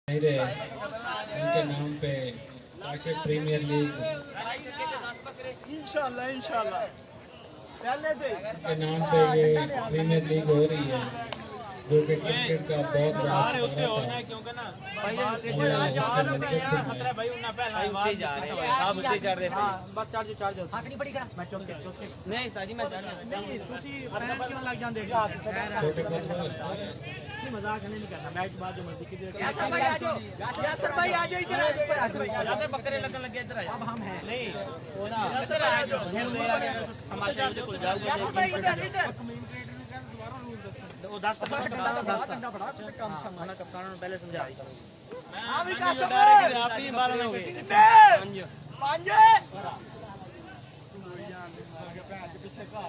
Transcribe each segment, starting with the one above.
रहे उनके नाम पे काशिफ प्रीमियर लीग इंशाल्लाह इंशाल्लाह के नाम पे ये प्रीमियर लीग हो रही है, जो कि क्रिकेट का बहुत बड़ा मजाक नहीं करना। मैच बाद जो मर्जी कीजिए। यासर भाई आ जाओ इधर यासर बकरे लगन लगे इधर अब हम हैं नहीं वो ना इधर आ जाओ हमारे को जाओ यासर भाई इधर वो 10 घंटा पड़ा काम हमारा कप्तान ने पहले समझा हां विकास आप ही 12 हो गए पांच पीछे का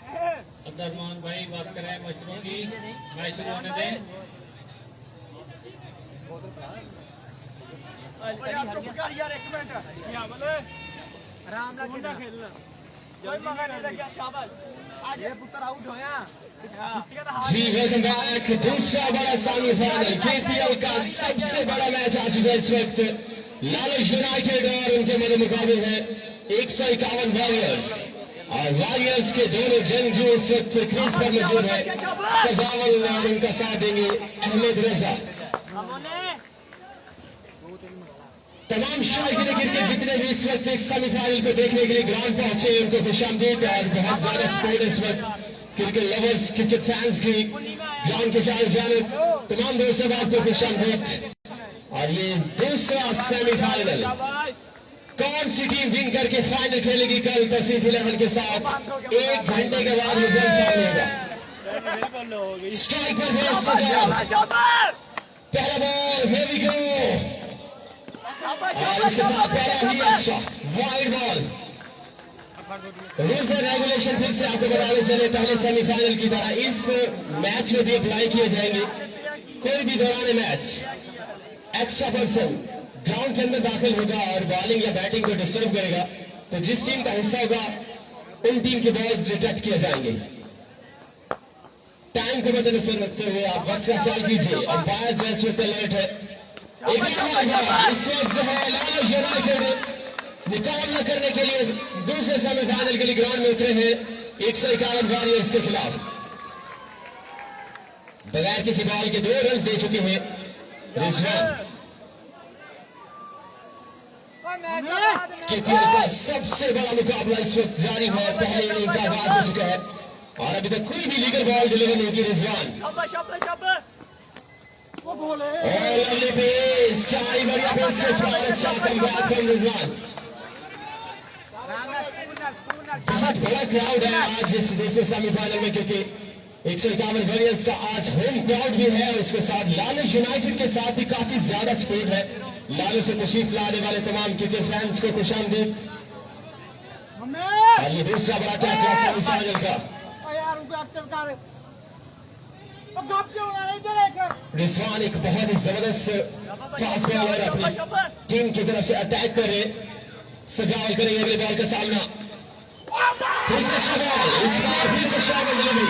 अब्दुलरहमान भाई बस करें मशरूम की मैच शुरू होने दें। चुप कर यार एक मिनट आराम से खेलना कोई मगर नहीं लग गया शाबाश आज ये पुत्र आउट होया जी वेलकम बैक। दूसरा बड़ा सेमीफाइनल केपीएल का सबसे बड़ा मैच आ चुका है इस वक्त। लालच यूनाइटेड और उनके मध्य मुकाबले है 151 वॉरियर्स और वॉरियर्स के दोनों जंगजू इस वक्त क्रीज पर मौजूद है। सजावल और उनका साथ देंगे अहमद रजा। तमाम शायकीन क्रिकेट जितने भी इस वक्त इस सेमीफाइनल को देखने के लिए ग्राउंड पहुंचे उनको खुशामदीद और बहुत ज्यादा सपोर्ट इस वक्त क्रिकेट लवर्स क्रिकेट फैंस की ग्राउंड के चारों जानब तमाम दोस्तों आपको खुशामदीद। और ये दूसरा सेमीफाइनल कौन सी टीम विन करके फाइनल खेलेगी कल तस्वीर 11 के साथ 1 घंटे के बाद रिजल्ट सामने होगा। स्ट्राइक पर है सजावल, पहला बॉल हियर वी गो और इसके साथ पहला ही अच्छा wide ball. Rules and regulation फिर से आपको बताने चले पहले सेमीफाइनल की तरह इस मैच में भी अप्लाई किए जाएंगे। कोई भी दौरान मैच एक्स्ट्रा पर्सन ग्राउंड के अंदर दाखिल होगा और बॉलिंग या बैटिंग को डिस्टर्ब करेगा तो जिस टीम का हिस्सा होगा उन टीम के बॉल्स डिटेक्ट किए जाएंगे। टाइम को मद्देनजर रखते हुए आप वक्त का ख्याल कीजिए। अंपायर जो इस वक्त अलर्ट है। इस वक्त जो है लालच यूनाइटेड मुकाबला करने के लिए दूसरे सेमीफाइनल के लिए ग्राउंड में उतरे हैं 151 वॉरियर्स के खिलाफ। बगैर किसी बॉल के 2 रन दे चुके हैं रिजवान। केपीएल का सबसे बड़ा मुकाबला इस वक्त जारी है। पहले इनिंग का आगाज हो चुका है और अभी तक कोई भी लीगल बॉल डिलीवर नहीं की रिजवान। लवली पेस, क्या ही बढ़िया पेस के साथ अच्छा कमबैक फ्रॉम रिजवान। बहुत बड़ा क्राउड है आज इस दूसरे सेमीफाइनल में क्योंकि 151 वॉरियर्स का आज होम क्राउड भी है और उसके साथ लालच यूनाइटेड के साथ भी काफी ज्यादा सपोर्ट है। लालू से तशरीफ लाने वाले तमाम क्रिकेट फैंस को खुशामदीद। और ये दूसरा बड़ा टैकल सेमीफाइनल का। रिजवान एक बहुत ही जबरदस्त फास्ट बॉलर अपनी टीम की तरफ से अटैक कर रहे। सजावल करेंगे अगले बॉल का सामना। फिर से शाबाश, इस बार फिर से शाबाश डिलीवरी।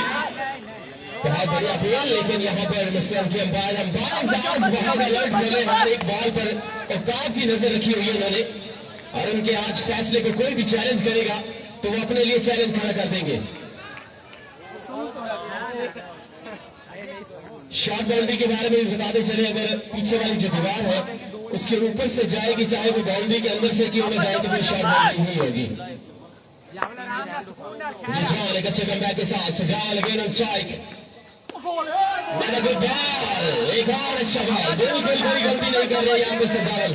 बहुत बढ़िया बॉल लेकिन यहाँ पर मुस्तैद के अंपायर आज बहुत अलर्ट बने हर एक बॉल पर औकात की नजर रखी हुई है उन्होंने और उनके आज फैसले को कोई भी चैलेंज करेगा तो वो अपने लिए चैलेंज खड़ा कर देंगे। शॉर्ट बाउंड्री के बारे में भी बताते चले। अगर पीछे वाली जो दीवार है उसके ऊपर से जाएगी चाहे वो बाउंड्री के अंदर से क्यों ना जाए तो कोई शॉर्ट बाउंड्री नहीं होगी। एक अच्छे कमबैक के साथ सजावल अगेन ऑन स्ट्राइक। एक और अच्छा बॉल, बिल्कुल कोई गलती नहीं कर रहे यहाँ पे सजावल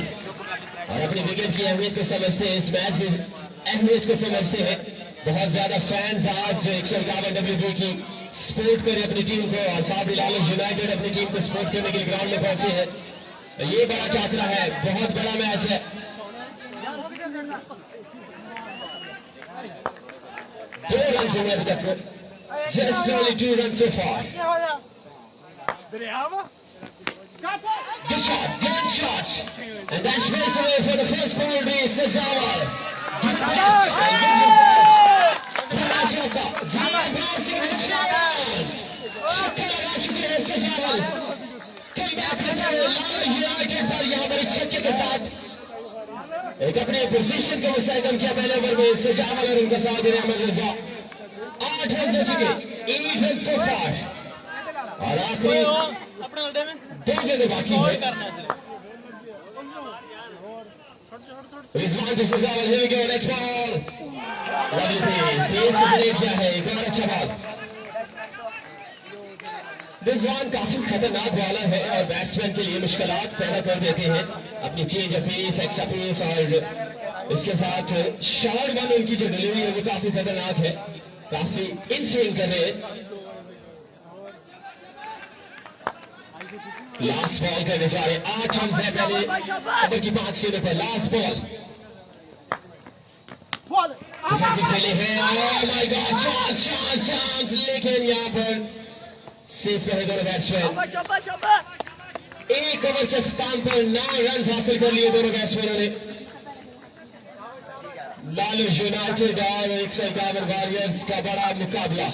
और अपनी विकेट की अहमियत को समझते हैं, इस मैच की अहमियत को समझते हैं। बहुत ज्यादा फैंस आज 151 WB की सपोर्ट करें अपनी टीम को और साथ ही लालच यूनाइटेड अपनी टीम को सपोर्ट करने के लिए ग्राउंड में पहुंचे हैं। ये बड़ा टाकरा है, बहुत बड़ा मैच है। 2 रन हुए अभी तक, just only 2 runs so far. Good shot, and that's race away for the first boundary. Sajawal. Good pass. passing the chance. Shakka लगा चुके हैं सजावल। Come back मजे के साथ एक अपने पोजीशन को मुस्तहकम किया पहले ओवर में सजावल और उनका साथ दे रहे अहमद रजा। 8 रन हो चुके, 8 रन सो फार और आखिरी अपने अड्डे में 2 गेंदें बाकी है। रिजवान टू सजावल, here we go, next ball, lovely pace को प्ले किया है, एक और अच्छा बॉल। रिजवान काफी खतरनाक बॉलर है और बैट्समैन के लिए मुश्किलात पैदा कर देते हैं अपनी change of pace, extra pace और इसके साथ शॉर्ट वन उनकी जो डिलीवरी है वो काफी खतरनाक है, काफी इन स्विंग कर रहे हैं। लास्ट बॉल करने जा रहे, 8 रन है पहले ओवर की 5 गेंदों पर। लास्ट बॉल डिफेंसिव खेले हैं, ओह माय गॉड, चांस लेकिन यहाँ पर सेफ रहे दोनों बैट्समैन। एक ओवर के अख्ताम पर 9 रन हासिल कर लिए दोनों बैट्समैनों ने। लालू यूनाइटेड और 151 वॉरियर्स का बड़ा मुकाबला,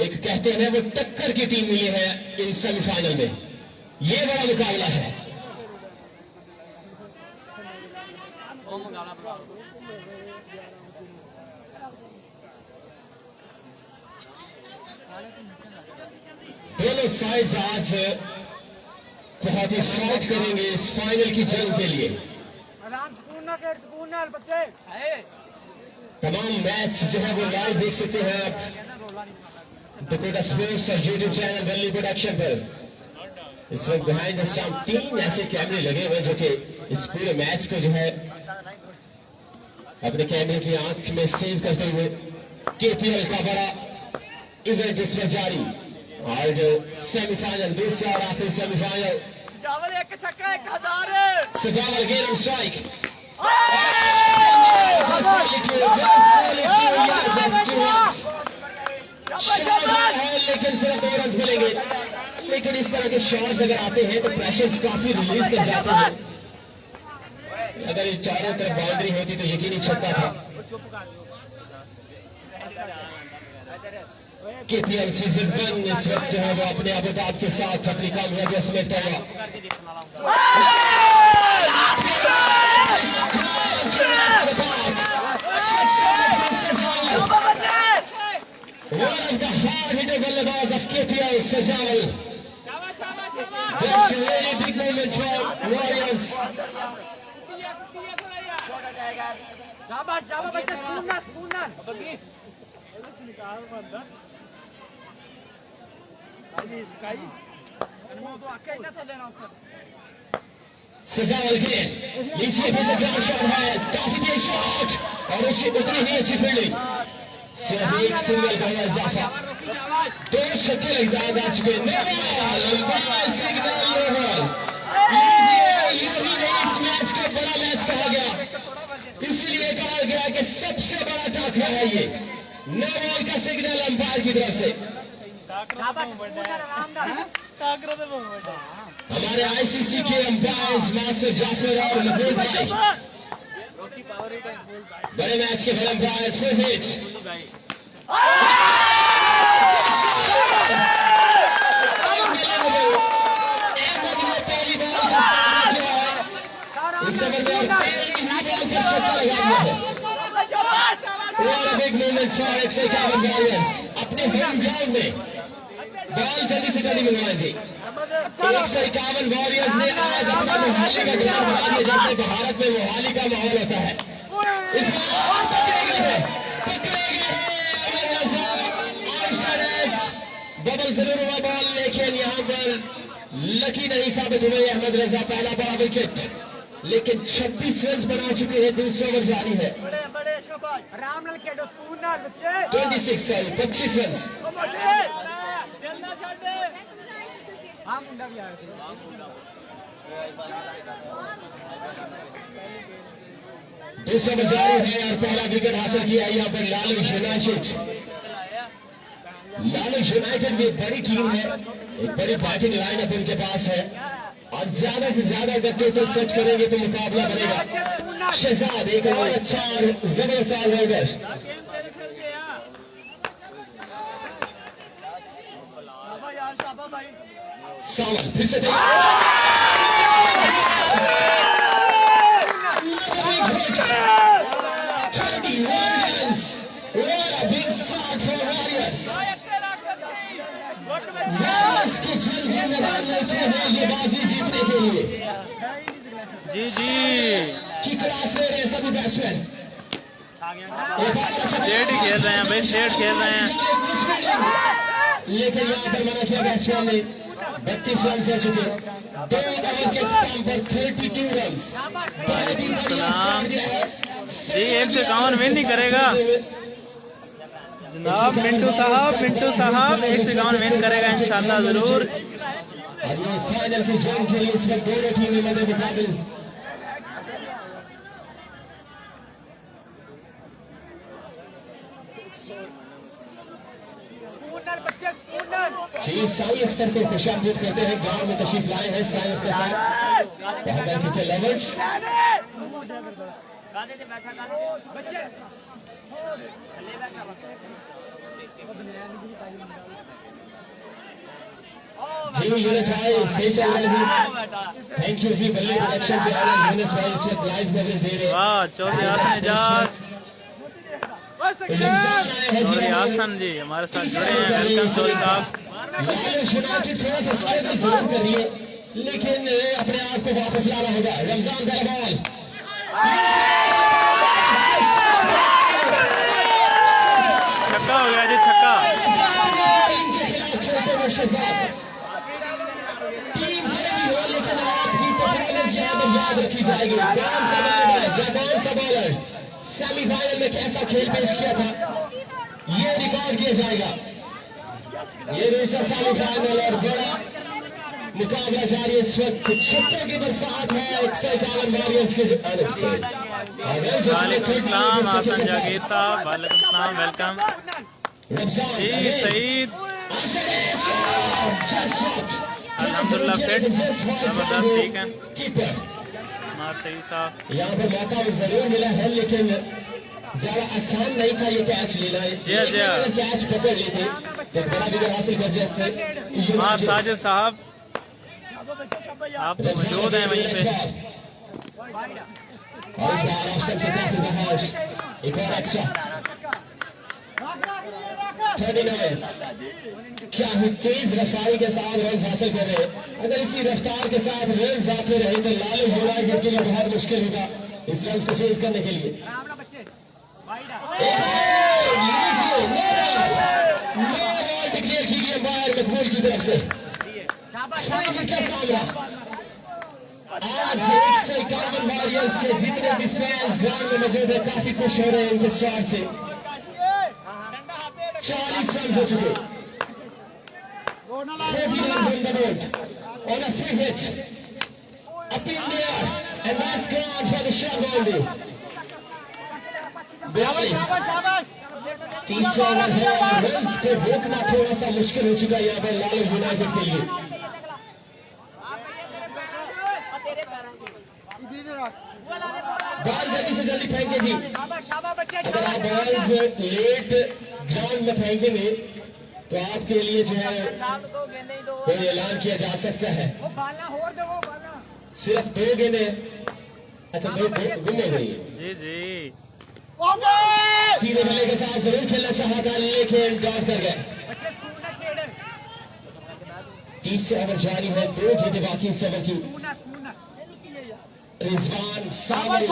एक कहते हैं वो टक्कर की टीम मिली है इन सेमीफाइनल में, ये बड़ा मुकाबला है। दोनों साइड्स आज बहुत ही फाइट करेंगे इस फाइनल की जंग के लिए। तमाम मैच जो है वो लाइव देख सकते हैं आप डकोटा स्पोर्ट्स और यूट्यूब चैनल वैली प्रोडक्शन पर। इस वक्त बिहाइंड द स्टंप 3 ऐसे कैमरे लगे हुए जो कि इस पूरे मैच को जो है अपने कैमरे की आंख में सेव करते हुए केपीएल का बड़ा इवेंट इस वक्त जारी और जो सेमीफाइनल, दूसरा और आखिरी सेमीफाइनल। सजावल गेंद ऑन स्ट्राइक, लेकिन सिर्फ 2 रन मिलेंगे। लेकिन इस तरह के शॉट्स अगर आते हैं तो प्रेशर्स काफी रिलीज कर जाते हैं। अगर ये चारों तरफ बाउंड्री होती तो यकीनी छक्का था। केपीएल सीजन 1 इस वक्त जो है वो अपने अहबाब के साथ अपनी कामयाबियां समेटता हुआ one of the hard-hitting ballabaz of KPL, Sajawal. That's a really big moment for Warriors. सजावल गेंद नीचे भेजा ग्राउंड शॉट है, काफी तेज शॉट और उतनी ही अच्छी फील्डिंग। सिर्फ एक सिंगल का इजाफा, 2 छक्के लग जा चुके। लंबा सिग्नल, इस मैच को बड़ा मैच कहा गया, इसलिए कहा गया कि सबसे बड़ा टाकरा है ये। 9 बॉल का सिग्नल अंपायर की तरफ से। हमारे आईसीसी के अंपायर्स मास्टर जाफर और महबूब भाई, बड़े मैच के बड़े अंपायर। फुल हिट पहली बॉल इस ओवर में पहली ही बॉल पर छक्का लगा दिया है। What a big moment for 151 Warriors। अपने होम ग्राउंड में बॉल जल्दी से जल्दी मंगवाएं जी। 151 वॉरियर्स ने आज अपना मोहाली का ग्राउंड बना दिया, जैसे भारत में मोहाली का माहौल होता है। इस बार पकड़े गए हैं बबल जरूर हुआ बॉल, लेकिन यहाँ पर लकी नहीं साबित हुए अहमद रजा। पहला बड़ा विकेट, लेकिन 26 रन बना चुके हैं, दूसरा ओवर जारी है। 26 रन। दूसरा ओवर जारी है और पहला विकेट हासिल किया यहाँ पर लालू यूनाइटेड। लालू यूनाइटेड भी एक बड़ी टीम है, एक बड़ी बैटिंग लाइनअप उनके पास है और ज्यादा से ज्यादा अगर टोटल सेट करेंगे तो मुकाबला बनेगा। शहजाद एक और अच्छा और जबरदस्त ऑलराउंडर। सावन फिर से कि जल्द ही मैदान में उतरे हैं ये बाजी जीतने के लिए। जी की क्लास ले रहे हैं सभी बैट्समैन। स्टेट ही खेल रहे हैं भाई, स्टेट खेल रहे हैं। लेकिन यहाँ पर मना किया बैट्समैन ने। 32 रन से चुके 2 ओवर के इख्तिताम पर 32 रन। बहुत ही बढ़िया स्टार्ट दिया है जी। 151 विन नहीं करेगा जनाब मिंटू साहब, 151 विन करेगा इंशाल्लाह जरूर। और ये फाइनल की जंग के लिए इस वक्त दोनों टीमें मदद मुकाबिल। जी साई अख्तर को खुशामदीद करते हैं, गांव में तशरीफ लाए हैं साई अख्तर साहब। वहां पर क्रिकेट लवर्स जी यूनुस भाई सही चल रहा है जी। थैंक यू जी बल्ले प्रोडक्शन के ऑनर यूनुस भाई इस वक्त लाइव कवरेज दे रहे हैं। वाह चौधरी हासन एजाज, चौधरी हासन जी हमारे साथ जुड़े हैं। वेलकम चौधरी साहब। लालच यूनाइटेड थोड़ा सा स्ट्रगल जरूर कर रही है लेकिन अपने आप को वापस लाना होगा। रमजान का बॉल छक्का हो गया जी, छक्का। टीम के खिलाफ खेलते हुए शहजाद टीम खड़ी हो लेकिन आपकी परफॉर्मेंस यहाँ पर याद रखी जाएगी। कौन सा बल्लेबाज या कौन सा बॉलर सेमीफाइनल में कैसा खेल पेश किया था ये रिकॉर्ड किया जाएगा। ये दूसरा सेमीफाइनल और बड़ा मुकाबला जारी इस वक्त। छक्कों की बरसात है 151 वॉरियर्स के। वालेकुम सलाम हासन जागीर साहब, वालेकुम सलाम, वेलकम जी। सईद अल्हम्दुलिल्लाह फिट, जबरदस्त, ठीक है हमारा सईद साहब। यहाँ पर मौका जरूर मिला है लेकिन ज्यादा आसान नहीं था ये कैच लेना। कैच पकड़ लेते तो बड़ा विजय हासिल कर जाते। हमार साजिद साहब आप तो मौजूद हैं वहीं पे। और इस बार ऑप्शन से काफी बाहर एक और एक्स्ट्रा 39। क्या ही तेज रफ्तारी के साथ रन हासिल कर रहे हैं। अगर इसी रफ्तार के साथ रन आते रहे तो लालू यूनाइटेड के लिए बहुत मुश्किल होगा इस रन को चेज करने के लिए। डिक्लेयर की गई अंपायर मकबूल की तरफ से। क्या सामना आज 151 वॉरियर्स के जितने भी फैंस ग्राउंड में मौजूद है काफी खुश हो रहे हैं इनके स्टार से। 40 रन हो चुके 40 runs on the board on a free hit up in the air and that's gone for the shot boundary। 42 तीसरा ओवर है और रन्स को रोकना थोड़ा सा मुश्किल हो चुका है यहाँ पर लालू यूनाइटेड के लिए। बॉल जल्दी से जल्दी फेंके जी। अगर आप बॉल्स लेट ग्राउंड में फेंकेंगे तो आपके लिए जो है कोई ऐलान किया जा सकता है। सिर्फ 2 गेंदें, अच्छा 2 गुम हो गई है जी जी। सीधे बल्ले के साथ जरूर खेलना चाहा था लेकिन डॉट कर गए। 30 ओवर जारी है, 2 गेंदें बाकी इस ओवर की। रिजवान सावल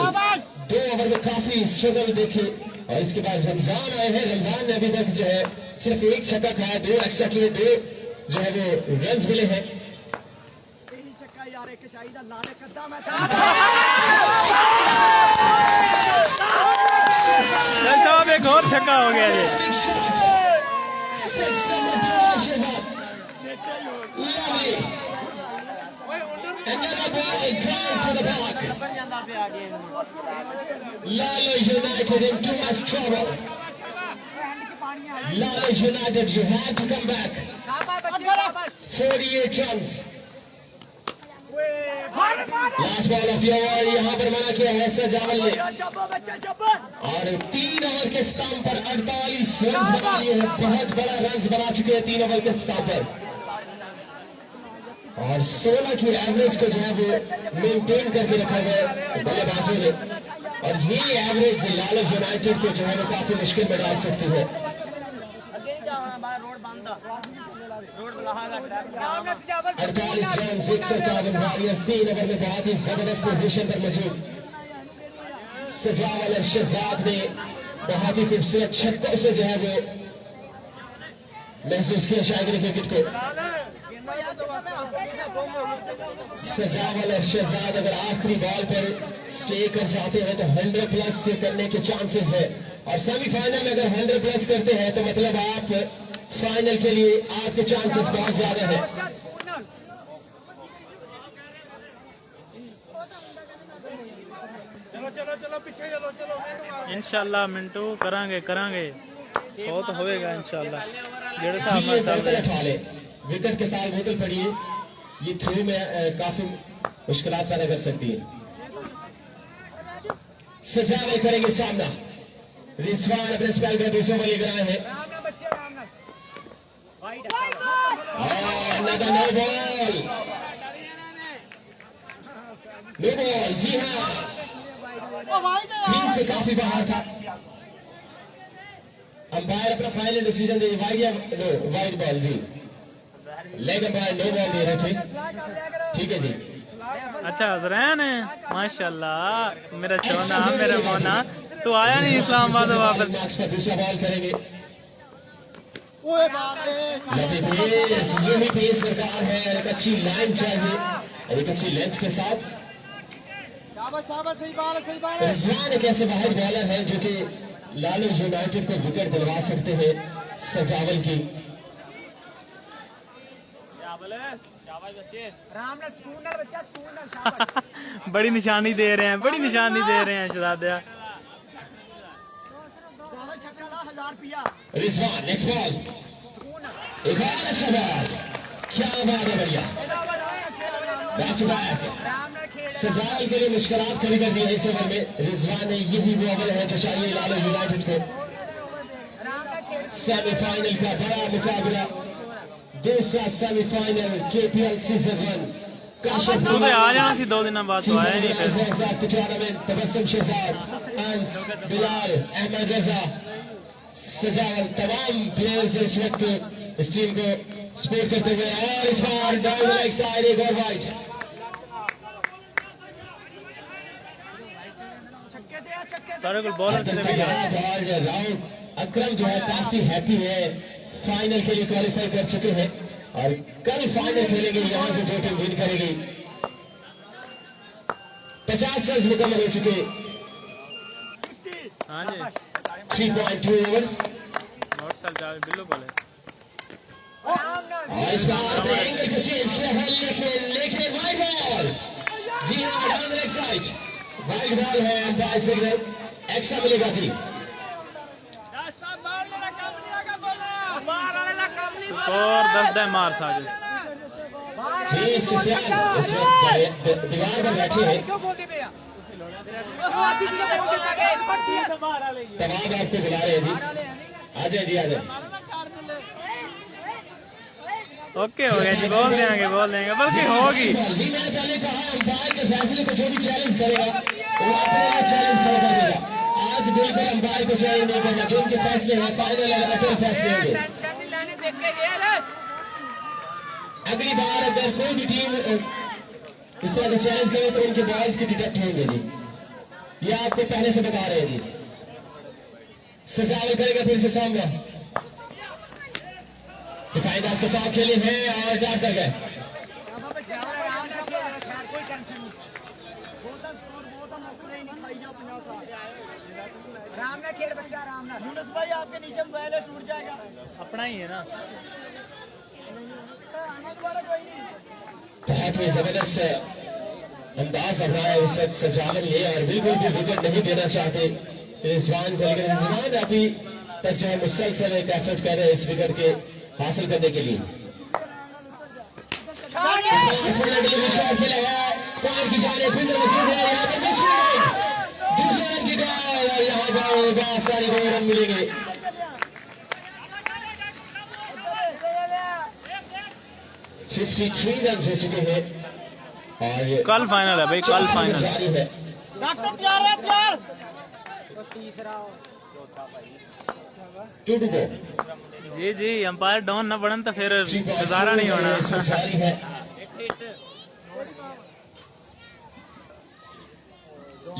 2 ओवर में काफी स्ट्रगल देखे और इसके बाद रमजान आए हैं। रमजान ने अभी तक जो है सिर्फ 1 छक्का खाया, 2 एक्स्ट्रा किए, 2 जो है वो रन मिले हैं। साहब एक और छक्का हो गया जी। Lalo United in too much trouble. Lalo United, you have to come back. 48 runs. Last ball of the over यहाँ पर मना किया है सजावल ने और 3 ओवर के इख्तिताम पर 48 रन बना लिए हैं। बहुत बड़ा रन बना चुके हैं 3 ओवर के इख्तिताम पर और 16 की एवरेज को जो है वो मेंटेन करके रखा गया बल्लेबाजों ने और ये एवरेज लालू यूनाइटेड को जो है वो काफी मुश्किल में डाल सकती है। 48 रन 151 वारियर्स 3 ओवर में बहुत ही जबरदस्त पोजीशन पर मौजूद सजावल शहजाद ने बहुत ही खूबसूरत छक्कों से जो है वो महसूस किया शायद क्रिकेट को। सजावल और शहजाद अगर आखिरी बॉल पर स्टे कर जाते हैं तो 100 प्लस से करने के चांसेस है, और सेमीफाइनल में अगर 100 प्लस करते हैं तो मतलब आप फाइनल के लिए आपके चांसेस बहुत ज्यादा है। इंशाल्लाह मिंटू करांगे करांगे 100 तो होएगा इंशाल्लाह। जेड़े जी, साहब ये चल बोतल रहे उठा ले, विकेट के साथ बोतल पड़ी है, ये थ्रू में काफी मुश्किलात पैदा कर सकती है। सजावल करेंगे सामना, रिजवान अपने स्पेल का दूसरा बॉल लेकर आए हैं। नो बॉल, नो बॉल, जी हाँ, से काफी बाहर था। अंपायर अपना फाइनल डिसीजन दे, वाइड या नो, वाइड बॉल जी, लेग अंपायर नो बॉल दे रहे थे, ठीक है जी। अच्छा हजरैन है माशाल्लाह, मेरा चोना मेरा मोना, तो आया नहीं इस्लामाबाद वापस। मैच पर दूसरा बॉल करेंगे, यही पेस दरकार है, एक अच्छी लाइन चाहिए, एक अच्छी लेंथ के साथ। रिजवान एक ऐसे वाहिद बॉलर है जो कि लालू यूनाइटेड को विकेट दिलवा सकते हैं सजावल की। बड़ी निशानी दे रहे हैं, बड़ी निशानी दे रहे हैं शहजादिया। रिजवान नेक्स्ट बॉल, एक और अच्छा बॉल, क्या बात है, बढ़िया बैक टू बैक। सजावल के लिए मुश्किलात खड़ी कर दी है इस ओवर में। रिजवान ने यही वो ओवर है जो चाहिए लालू यूनाइटेड को। सेमीफाइनल का बड़ा मुकाबला, दूसरा सेमीफाइनल केपीएल सीजन 1 काशिफ तू तो आ जाना सी 2 दिन बाद, तो आया नहीं फिर। टूर्नामेंट तबस्सुम शहजाद, अंस, बिलाल, अहमद रजा, सजावल, तमाम प्लेयर्स इस वक्त इस टीम को सपोर्ट करते हुए, और इस बार डाउन लेग साइड एक और वाइड। तारे को बॉलर से भी राउंड अकरम जो है काफी हैप्पी है, फाइनल के लिए क्वालिफाई कर चुके हैं और कल फाइनल खेलेंगे, यहां से जो टीम विन करेगी। 50 रन मुकम्मल हो चुके, हां जी 3.2 ओवर्स। मोटरसाइकिल चार्ज बिल्लो बोले, और इस बार अपने एंगल को चेंज किया है, लेकिन वाइड बॉल, जी हाँ, down leg side wide ball है, अंपायर सिग्नल, एक्स्ट्रा मिलेगा जी। और 10 दे मार साजे जी सुफियान इस वक्त दीवार पर बैठे हैं, तमाम आपको बुला रहे हैं जी, आ जाए जी, आ जाए। ओके हो गया जी, बोल देंगे बल्कि होगी जी। मैंने पहले कहा अंपायर के फैसले को जो भी चैलेंज करेगा वो अपने चैलेंज खड़ा कर देगा। आज बिल्कुल अंपायर को चैलेंज नहीं करना, जो उनके फैसले हैं फाइनल और अटल फैसले होंगे। अगली बार अगर कोई भी टीम इस तरह का चैलेंज करे तो उनके बॉल्स की डिटेक्ट होंगे जी, ये आपको पहले से बता रहे हैं जी। सजावल करेगा फिर से सामना, डिफाइंडर्स के साथ खेले हैं और डाट कर गए। यूनुस भाई आपके नीचे मोबाइल है, टूट जाएगा, अपना ही है ना। बहुत ही जबरदस्त अंदाज अपनाया उस वक्त सजावल ने, और बिल्कुल भी विकेट नहीं देना चाहते रिजवान को, लेकिन रिजवान अभी तक जो है मुसलसल एक एफर्ट कर रहे हैं इस विकेट के हासिल करने के लिए। इस बार फुल डिलीवरी शॉट खेला है, पॉइंट की जाने फिल्डर मौजूद है, यहाँ पर दूसरे रन की बॉल, और यहाँ पर बहुत सारे 2 रन मिलेंगे। 53 रन हो चुके हैं और ये कल फाइनल है भाई, कल फाइनल जारी है। डॉक्टर तैयार है, तैयार। 2-2 जी जी जी अंपायर डाउन ना पड़न तो फिर गुजारा नहीं होना। जारी है।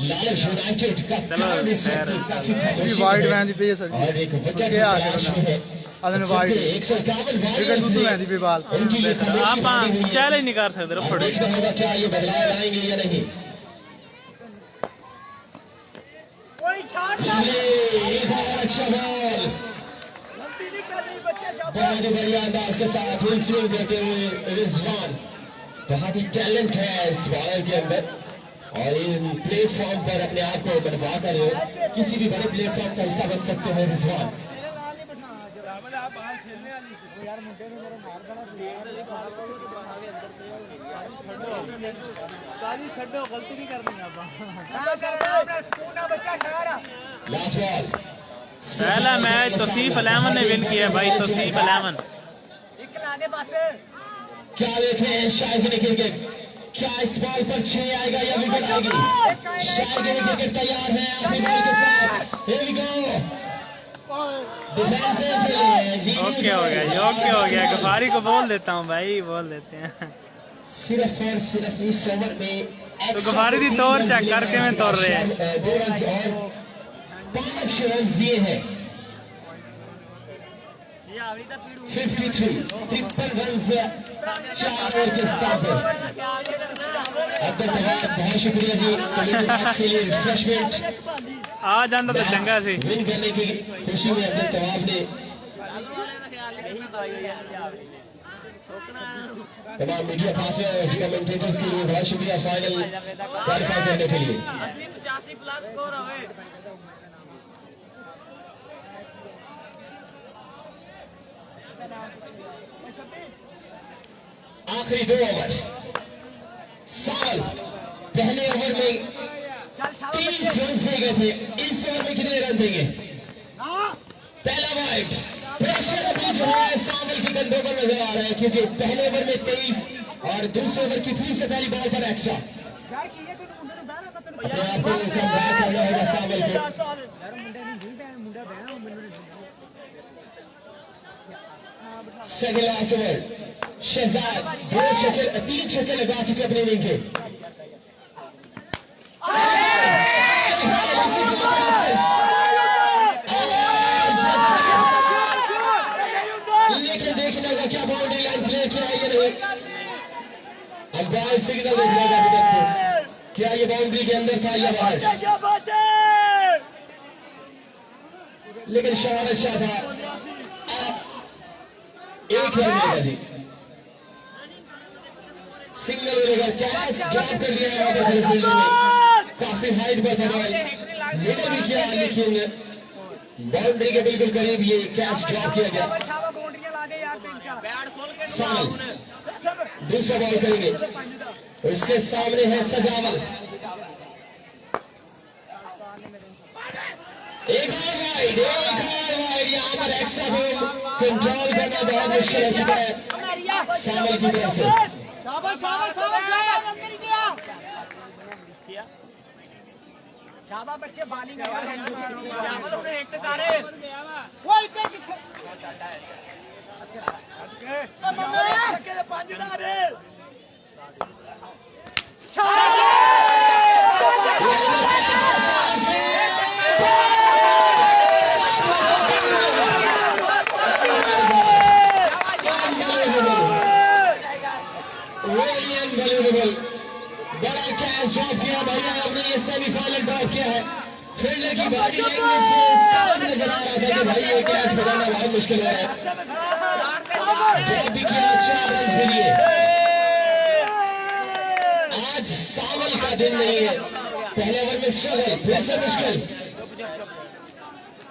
लालच यूनाइटेड का काम इस वक्त काफी खामोशी वाइड में है। मैन दी पे सर और एक विकेट की तलाश में है। अदन वाइड 151 विकेट वॉरियर्स दूसरी ने मैन दी पे बाल उनकी ये खामोशी आप मानी हुई है। चैलेंज नहीं कर सकते अब फड़ो। देखना होगा क्या ये बदलाव लाएंगे या नहीं। ये एक और अच्छा बॉल, बहुत ही बढ़िया अंदाज के साथ हिल स्विंग करते हुए रिजवान, बहुत ही टैलेंट है इस बॉलर के अंदर और इन प्लेटफॉर्म पर अपने आप को बनवा कर किसी भी बड़े प्लेटफॉर्म का हिस्सा बन सकते हैं रिजवान। गलती नहीं करनी लास्ट बॉल, पहला मैच तौसीफ अलेमन ने विन किया भाई, तौसीफ अलेमन। क्या देख रहे हैं शायद क्रिकेट, क्या इस बॉल पर 6 आएगा या विकेट आएगी। शायद क्रिकेट तैयार है अपनी बॉल के साथ। Here we go। डिफेंसिव खेल रहे हैं जी। ओके हो गया, ओके हो गया। गफारी को बोल देता हूँ भाई, बोल देते हैं। सिर्फ और सिर्फ इस ओवर में तो गफारी दी तौर चेक करके में तोड़ रहे हैं। 2 रन और 5 रन दिए हैं। 53 रन 4 ओवर के स्तर पर। अब्दुल तवाब बहुत शुक्रिया जी के लिए रिफ्रेशमेंट आ जाता तो चंगा सी। विन करने की खुशी में अब्दुल तवाब ने तमाम मीडिया पार्टनर्स कमेंटेटर्स के लिए बहुत शुक्रिया फाइनल क्वालिफाई करने के लिए। 80-85 प्लस स्कोर है। आखिरी 2 ओवर, सावल पहले ओवर में 30 रन दे गए थे, इस ओवर में कितने रन देंगे। पहला वाइड, प्रेशर अभी जो है सावल के कंधों पर नजर आ रहा है क्योंकि पहले ओवर में 23 और दूसरे ओवर की 3 से पहली बॉल पर एक्स्ट्रा। अपने आप को कम बैक करना होगा सावल को। सेकंड लास्ट ओवर, शहजाद 3 छक्के लगा चुके अपने इनिंग के। लेकिन देखने होगा क्या बाउंड्री लाइन क्लियर किया है ये नहीं। अब बॉल सिग्नल देखने का अभी तक क्या ये बाउंड्री के अंदर था या बाहर। लेकिन शॉट अच्छा था। एक रन मिलेगा जी, सिंगल मिलेगा। कैच ड्रॉप कर दिया है वहां पर फील्डर ने, काफी हाइट पर था बॉल, मिडल भी किया लेकिन बाउंड्री के बिल्कुल करीब ये कैच ड्रॉप किया गया। सावल दूसरा बॉल करेंगे, उसके सामने है सजावल। एक और वाइड, यहाँ पर एक्स्ट्रा बॉल कंट्रोल करना बहुत मुश्किल हो चुका है सावल की तरफ से। बच्चे बालिंग बड़ा कैच ड्रॉप किया भैया आपने, ये सेमीफाइनल ड्रॉप किया है। फील्डर की बॉडी लैंग्वेज से साफ नजर आ रहा था कि भाई ये कैच बचाना बहुत मुश्किल है। ड्रॉप भी किया, 4 रन भी लिए। आज सावल का दिन नहीं है, पहले ओवर में स्ट्रगल, फिर से मुश्किल।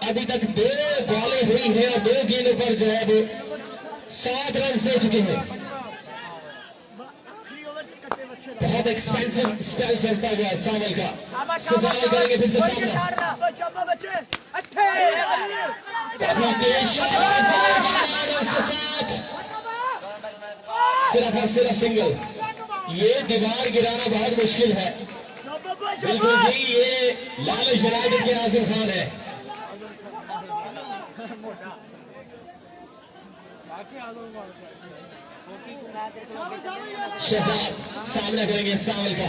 अभी तक 2 बॉलें हुई हैं और 2 गेंदों पर जो है वो 7 रन दे चुके हैं। बहुत एक्सपेंसिव स्पेल चलता हुआ सावल का। सजावल करेंगे फिर से सामना, काफी तेज शॉट उसके साथ सिर्फ और सिर्फ सिंगल। ये दीवार गिराना बहुत मुश्किल है। बिल्कुल जी, ये लालच यूनाइटेड के आजम खान है। शहजाद सामना करेंगे सावल का।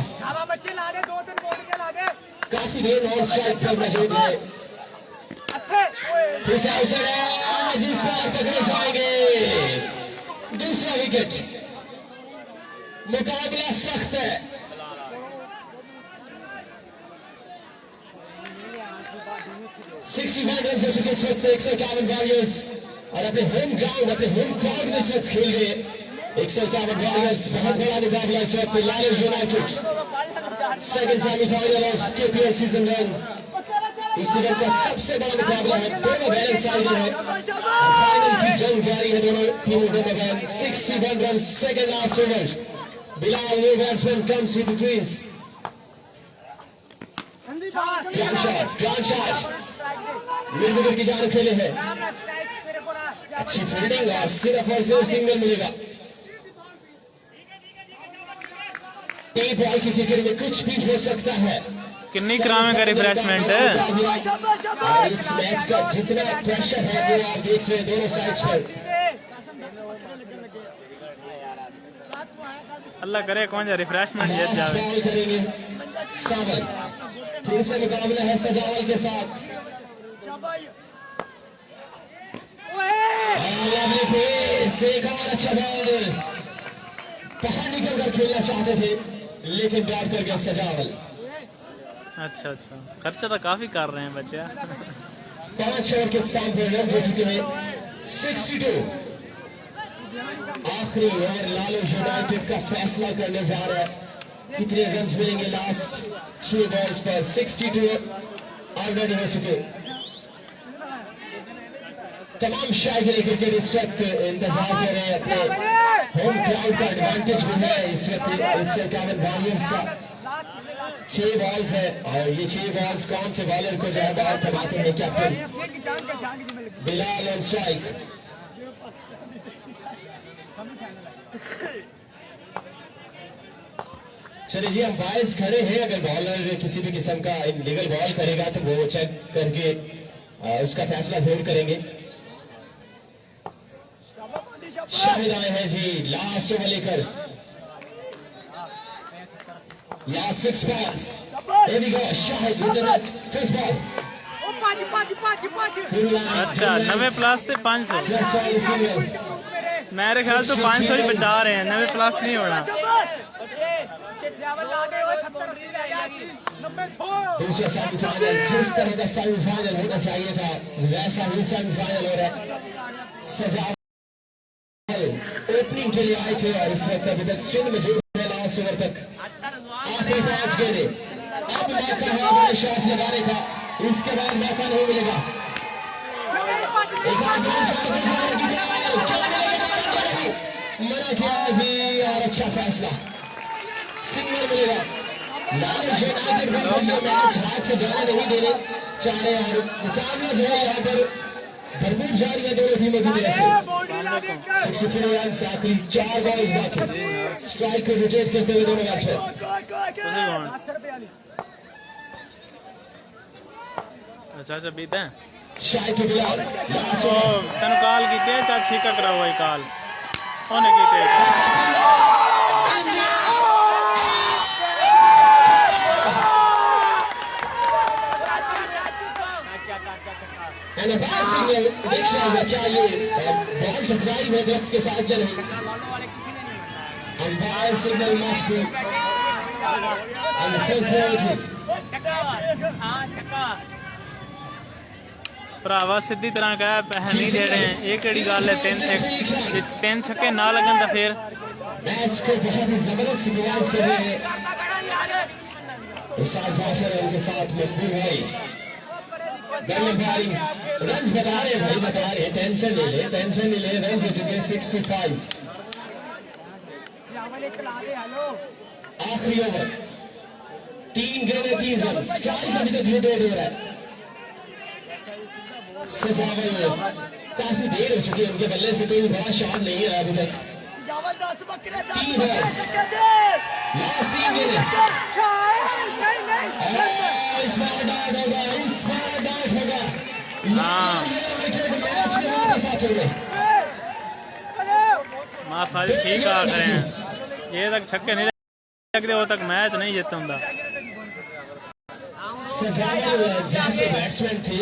बच्चे ला दे, 2-3 बोल के ला दे। काफी देर नॉन स्ट्राइक पर मौजूद है। फिर से अवसर है जिस पर पकड़े जाएंगे। दूसरा विकेट। मुकाबला सख्त है। 61 रन से चुके इस वक्त 151 वॉरियर्स और अपने होम ग्राउंड अपने होम क्राउड में इस वक्त खेल रहे 151 वॉरियर्स। बहुत बड़ा मुकाबला इस वक्त Lalu United second semifinal of KPL season 1। इस सीजन का सबसे बड़ा मुकाबला है। दोनों बैलेंस साइड है। फाइनल की जंग जारी है दोनों टीमों के दरमियान। 61 run second last over. Bilal new batsman comes to the crease. Ground shot mid wicket की जान खेले हैं। अच्छी फील्डिंग और सिर्फ सिंगल मिलेगा। एक बॉल की क्रिकेट में कुछ भी हो सकता है। कितनी करामे का रिफ्रेशमेंट है। इस मैच का जितना प्रेशर है वो आप देख रहे हैं दोनों साइड्स पर। अल्लाह करे कौन सा रिफ्रेशमेंट जीत जावे। बॉल करेंगे सावल। फिर से मुकाबला है सजावल के साथ। एक और अच्छा बॉल। बाहर निकल कर खेलना चाहते थे लेकिन बैट कर गया सजावल। अच्छा खर्चा तो काफी कर रहे हैं बच्चे। 5 ओवर के इख्तिताम पर रन हो चुके हैं 62। आखिरी ओवर लालू यूनाइटेड का फैसला करने जा रहा है। कितने रन मिलेंगे लास्ट 6 बॉल्स पर। 62 ऑलरेडी हो चुके। तमाम शायकीन क्रिकेट इस वक्त इंतजार कर रहे हैं। अपने होम क्राउड का एडवांटेज भी है इस वक्त 151 वॉरियर्स का। 6 बॉल्स है और ये 6 बॉल्स कौन से बॉलर को जो है बॉल थमाते हैं कैप्टन बिलाल ऑन स्ट्राइक। चलिए जी अंपायर्स खड़े हैं। अगर बॉलर किसी भी किस्म का इनलीगल बॉल करेगा तो वो चेक करके उसका फैसला जरूर करेंगे। शाहिद आए हैं जी लास्ट ओवर लेकर। Last 6 balls. Here we go. Shahid with the net. First ball. अच्छा 90 प्लस थे 500। मेरे ख्याल तो 500 ही बचा रहे हैं। 90 प्लस नहीं होना। दूसरा सेमीफाइनल जिस तरह का सेमीफाइनल होना चाहिए था वैसा ही सेमीफाइनल हो रहा है। सजावल ओपनिंग के लिए आए थे और इस वक्त अभी तक स्ट्रिंग में जो है लास्ट ओवर तक आखिरी 5 गेंदें। अब मौका है बड़े शॉट्स लगाने का। इसके बाद मौका नहीं मिलेगा। मना किया जी और अच्छा फैसला। सिंगल मिलेगा। लालू यूनाइटेड मैच हाथ से जाने नहीं देने चाह रहे हैं और मुकाबला जो है यहाँ पर भरपूर जारी है दोनों टीमों की तरफ से। 64 रन से आखिरी 4 बॉल्स बाकी। स्ट्राइक को रोटेट करते हुए दोनों बैट्समैन। अच्छा बीते हैं। शाहिद टू बिलाल लास्ट ओ तन कॉल कीते चाचा छीका करा हुआ कॉल ओने कीते। And a bad signal देखिए क्या ये बॉल टकराई है दरख्त के साथ क्या नहीं। Umpire signal must be on the first ball too. भरावा सीधी तरह कह पैसे नहीं दे रहे हैं। एक कड़ी गल है 3 छक्के ना लगन तो फिर मैच को बहुत ही जबरदस्त सिक्वेंस कर रहे हैं उस्ताद जाफर उनके साथ मकबूल भाई। रन बता रहे भाई बता रहे टेंशन नहीं ले रन हो चुके 65। आखिरी ओवर 3 गेंदें 3 रन। स्ट्राइक अभी तक रोटेट हो रहा है। सजावल काफी देर हो चुकी है उनके बल्ले से कोई बड़ा शॉट नहीं है अभी तक। 3 बॉल्स लास्ट 3 गेंदें। इस बार डाउट होगा मैच में वापस आते हुए माशाल्लाह जी ठीक आ रहे हैं। ये तक छक्के नहीं लगते वो तक मैच नहीं जीतूंगा। सजावल जैसे बैट्समैन थे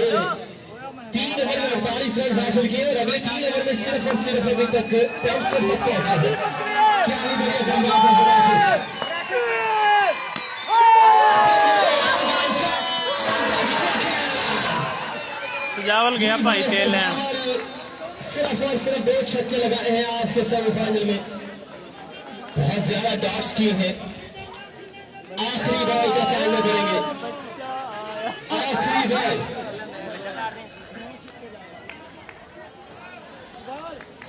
3 ओवर में 48 रन हासिल किए और अगले 3 ओवर में सिर्फ और सिर्फ अभी तक 65 तक पहुंचे हैं। क्या ही बढ़िया कमबैक है। सजावल गया भाई तेल है। सिर्फ और सिर्फ 2 छक्के लगाए हैं आज के सेमीफाइनल में। बहुत ज्यादा डॉट्स किए हैं। आखिरी बॉल का सामना करेंगे। आखिरी बॉल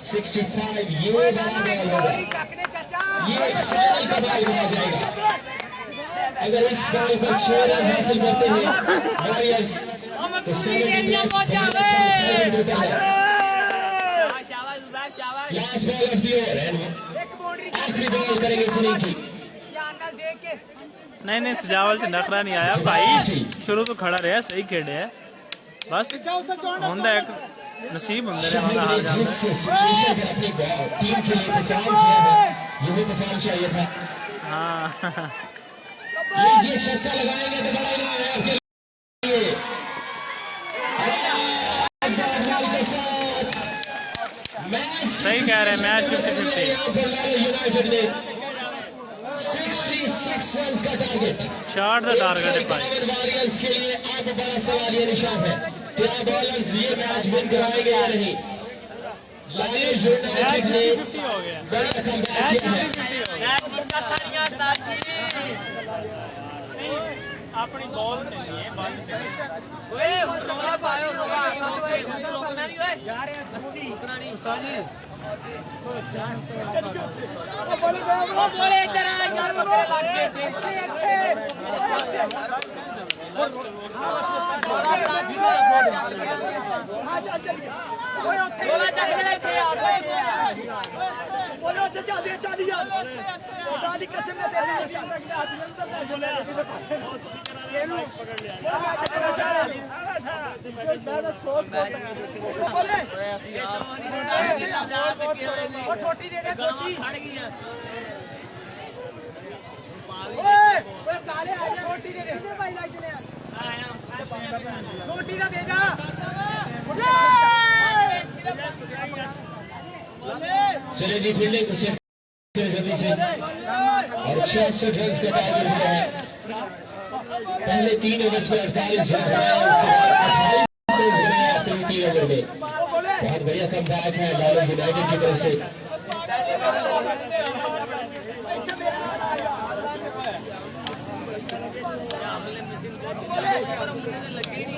65 ये बड़ा बॉल होगा। ये फाइनल का बॉल माना जाएगा। अगर इस बॉल पर 6 रन हासिल करते हैं वॉरियर्स तो 70 प्लस देता है। Last ball of the over and आखिरी बॉल करेंगे सुनील की। नहीं सजावल से नखरा नहीं आया भाई। शुरू तो खड़ा रहा सही खेड़े है बस होंदा एक नसीब होंदा रे वाला हाल जाता। जिस सिचुएशन में अपनी टीम के लिए परफॉर्म किया है यही परफॉर्म चाहिए था। हाँ लीजिए छक्का लगाएंगे तो बड़ा इनाम है आपके लिए। बॉल के साथ मैच सही कह रहे हैं मैच 50-50। यूनाइटेड ने 66 रन का टारगेट 60 का टारगेट है भाई। वॉरियर्स के लिए अब बड़ा सवाल ये निशान है क्या बॉलर्स ये मैच विन कराएंगे या नहीं। लाहौर यूनाइटेड ने बड़ा कमबैक किया है। अपनी बॉल नहीं है बॉल ओए रोला पायो रोला रोकना नहीं ओए यार 80 रुकना नहीं उस्ताद जी बोले इधर आ यार बकरे लग गए रोला चक के लेके आ बोलो तो चल यार खुदा दी कसम ने दे दिया चल बोले छोटी दे दे छोटी खड़ गई है ओए काले आ जा छोटी दे दे भाई लाइट चले छोटी का दे जा चले जी फील्डिंग को सेट जल्दी से और 66 रन का टारगेट हुआ है। पहले 3 ओवर्स में 48 रन बनाया उसके बाद 28 रन बनाए आखिरी 3 ओवर में। बहुत बढ़िया कमबैक है लाहौर यूनाइटेड की तरफ से।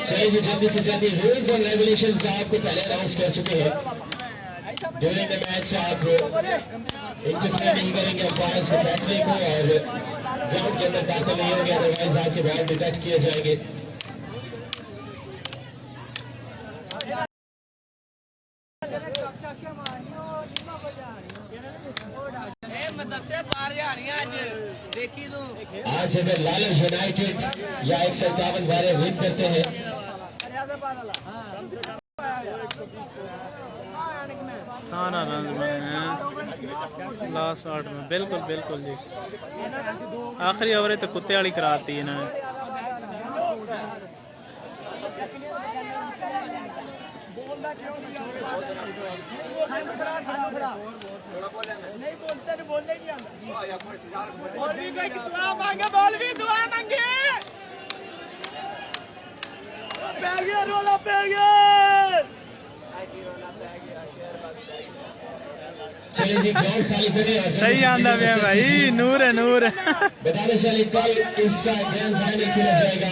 चलिए जी जल्दी से जल्दी रूल्स और रेगुलेशंस आपको पहले अनाउंस कर चुके हैं। ड्यूरिंग द मैच आप इंटरफेयर नहीं करेंगे अंपायर्स के फैसले को और ग्राउंड के अंदर दाखिल नहीं होंगे अदरवाइज आपके बॉल डिटेक्ट किए जाएंगे। आज अगर लाहौर यूनाइटेड या 157 बारे विन करते हैं ना रन में लास्ट 8 में बिल्कुल बिल्कुल जी। आखिरी ओवर तो कुत्ते वाली कराती है इन्होंने। बॉल भी दुआ मांगे रोला पे गया चलिए जी ग्राउंड खाली करें और सही आंदा है भाई नूर है नूर। बताने चले कल इसका ग्रैंड फाइनल खेला जाएगा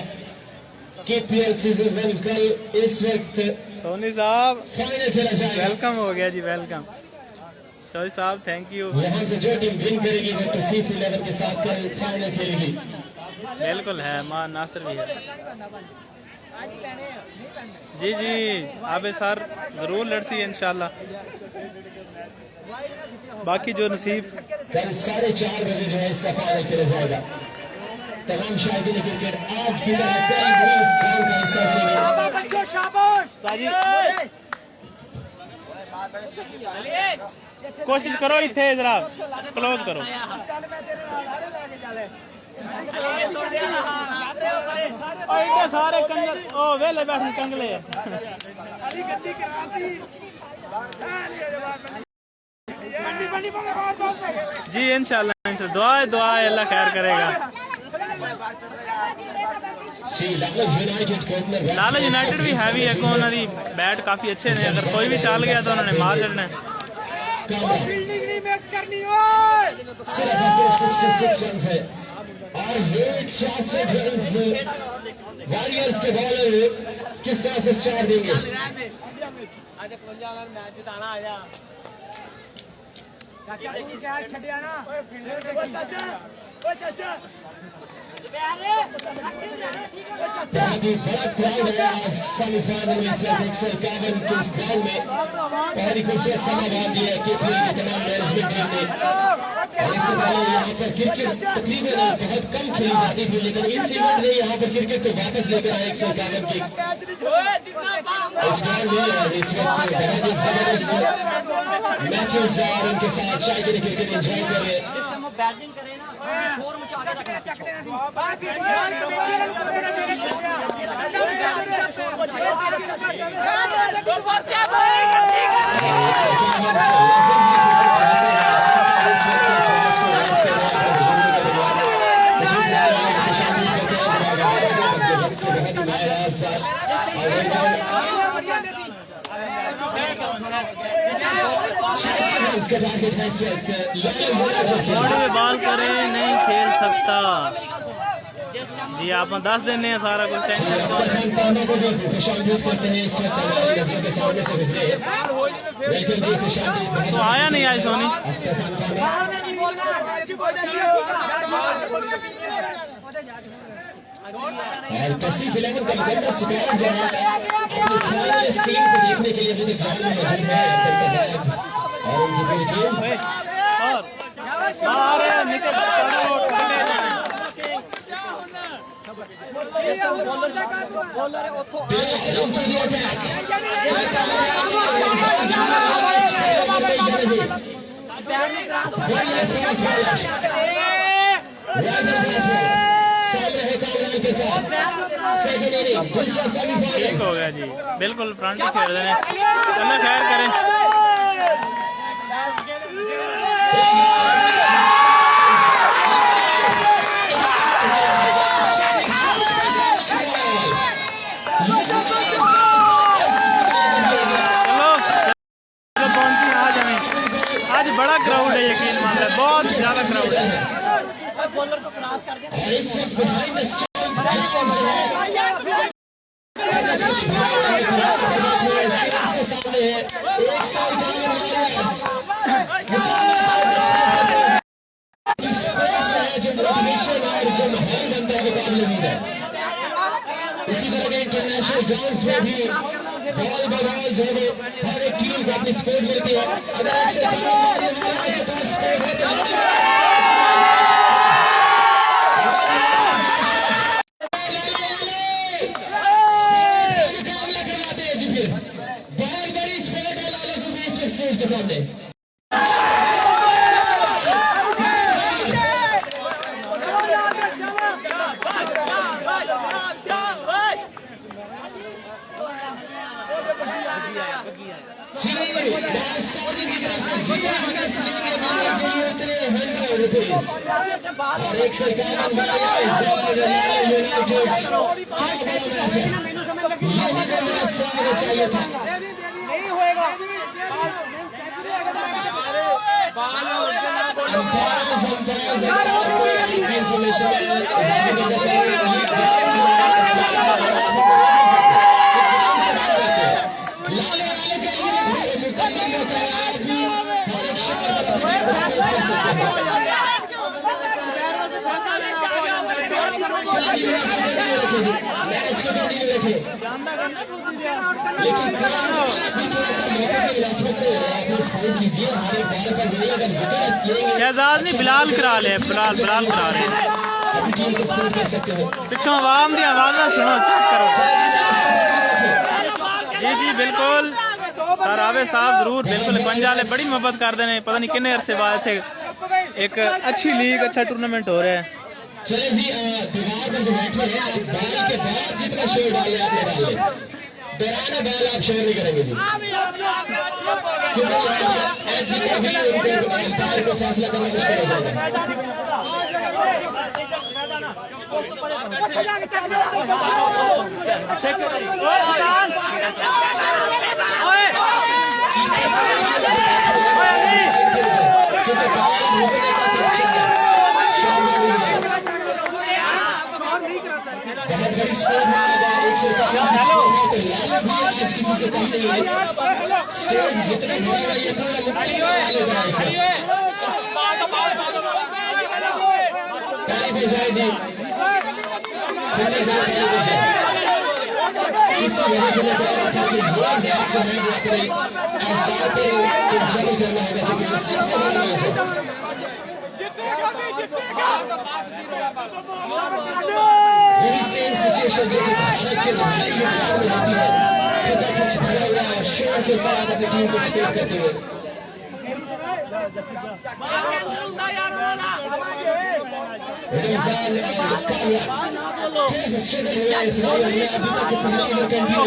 KPL सीजन 1। कल इस वक्त सोनी साहब फाइनल खेला जाएगा। वेलकम हो गया जी वेलकम चौधरी साहब थैंक यू। यहाँ से जो टीम विन करेगी वो तो सिर्फ 11 के साथ कल फाइनल खेलेगी। बिल्कुल है मां नासिर भी है जी जी आप सर जरूर लड़सी है इंशाल्लाह। बाकी जो नसीब कल 4:30 बजे जो है इसका फाइनल खेला जाएगा। तमाम शायकीन क्रिकेट आज की तरह कल भी इस गेम का हिस्सा बनेंगे। कोशिश करो इतने जरा क्लोज करो इतने सारे कंगल ओ वेले बैठे कंगले जी इंशाल्लाह दुआ दुआ अल्लाह खैर करेगा लाला यूनाइटेड भी हैवी है उन्होंने बैट काफी अच्छे ने अगर कोई भी चल गया तो उन्होंने मार देना है और ये 66 रन वॉरियर्स के बॉलर किस तरह से स्टार देंगे बहुत ही बड़ा क्राउड है आज सेमीफाइनल में इस वक्त 151 के इस ग्राउंड में बहुत ही खूबसूरत समाधान दिया है केपीएल की तमाम मैनेजमेंट टीम ने और इससे पहले यहाँ पर क्रिकेट तकरीबन बहुत कम खेली जाती थी लेकिन इस इवेंट ने यहाँ पर क्रिकेट को वापस लेकर आया 151 की इस ग्राउंड में और इस वक्त बहुत ही जबरदस्त मैचेस और उनके साथ शायद क्रिकेट एंजॉय कर रहे हैं बैटिंग करें ना शोर मचा के बॉडी में बॉल करे नहीं खेल सकता जी आप 10 दिन है सारा कुछ टेंशन तो आया नहीं आज सोनी और तस्वीर 11 का मुकम्मल स्क्वाड जो है अपनी फाइनल स्क्रीन को देखने के लिए अभी तक ग्राउंड में मौजूद है और उनकी पूरी टीम और निकल ठीक हो गया जी बिल्कुल फ्रंट ही खेल रहे हैं अल्लाह खैर करें आज बड़ा क्राउड है यकीन मान लो बहुत ज्यादा क्राउड है बॉलर को क्रॉस कर दिया और इस वक्त बिहाइंड द स्टोन के सामने है 151 है जो मोटिवेशन और जो माहौल बनता है मुकाबले में है इसी तरह के इंटरनेशनल ग्राउंड्स में भी बॉल बॉल जो है हर एक टीम को अपनी स्पोर्ट मिलती है अगर आपके पास स्पोर्ट है तो बहुत बड़ी स्पोर्ट है लाला को भी इस स्टेज के सामने और 151 यूनाइटेड चाहिए था नहीं होएगा शहजाद नहीं बिलाल करा ले बिलाल करा रहे पिछों आवाम की आवाज़ सुनो चेक करो जी जी बिल्कुल सर आवे साहब जरूर बिल्कुल पंजाले बड़ी मोहब्बत करते हैं पता नहीं कितने अरसे बाद थे एक अच्छी लीग अच्छा टूर्नामेंट हो रहा है चले जी दीवार पर जो बैठे हैं आप बॉल के बाद जितना शोर डाले आपने डाल ले डराना बॉल आप शोर नहीं करेंगे जी क्योंकि ऐसी कभी उनके अंपायर को फैसला करना मुश्किल हो जाएगा बहुत बड़ी स्कोर है 151 स्कोर है तो लाल भी आज किसी से कम नहीं है स्टेज जितना बड़ा हुआ ये पूरा मुट्ठी में लाल हो रहा है इसमें पहले भेजाए जी फिर बात भेजाए इसी वजह से मैं कह रहा था कि ये मैच जो है वो अपने आसार पे इंजॉय करना होगा क्योंकि ये सबसे बड़ा मैच है यही सेम सिचुएशन जो कि भारत के लड़ाई युद्ध में होती है खचाखच भरा हुआ और शोर के साथ अपनी टीम को सपोर्ट करते हुए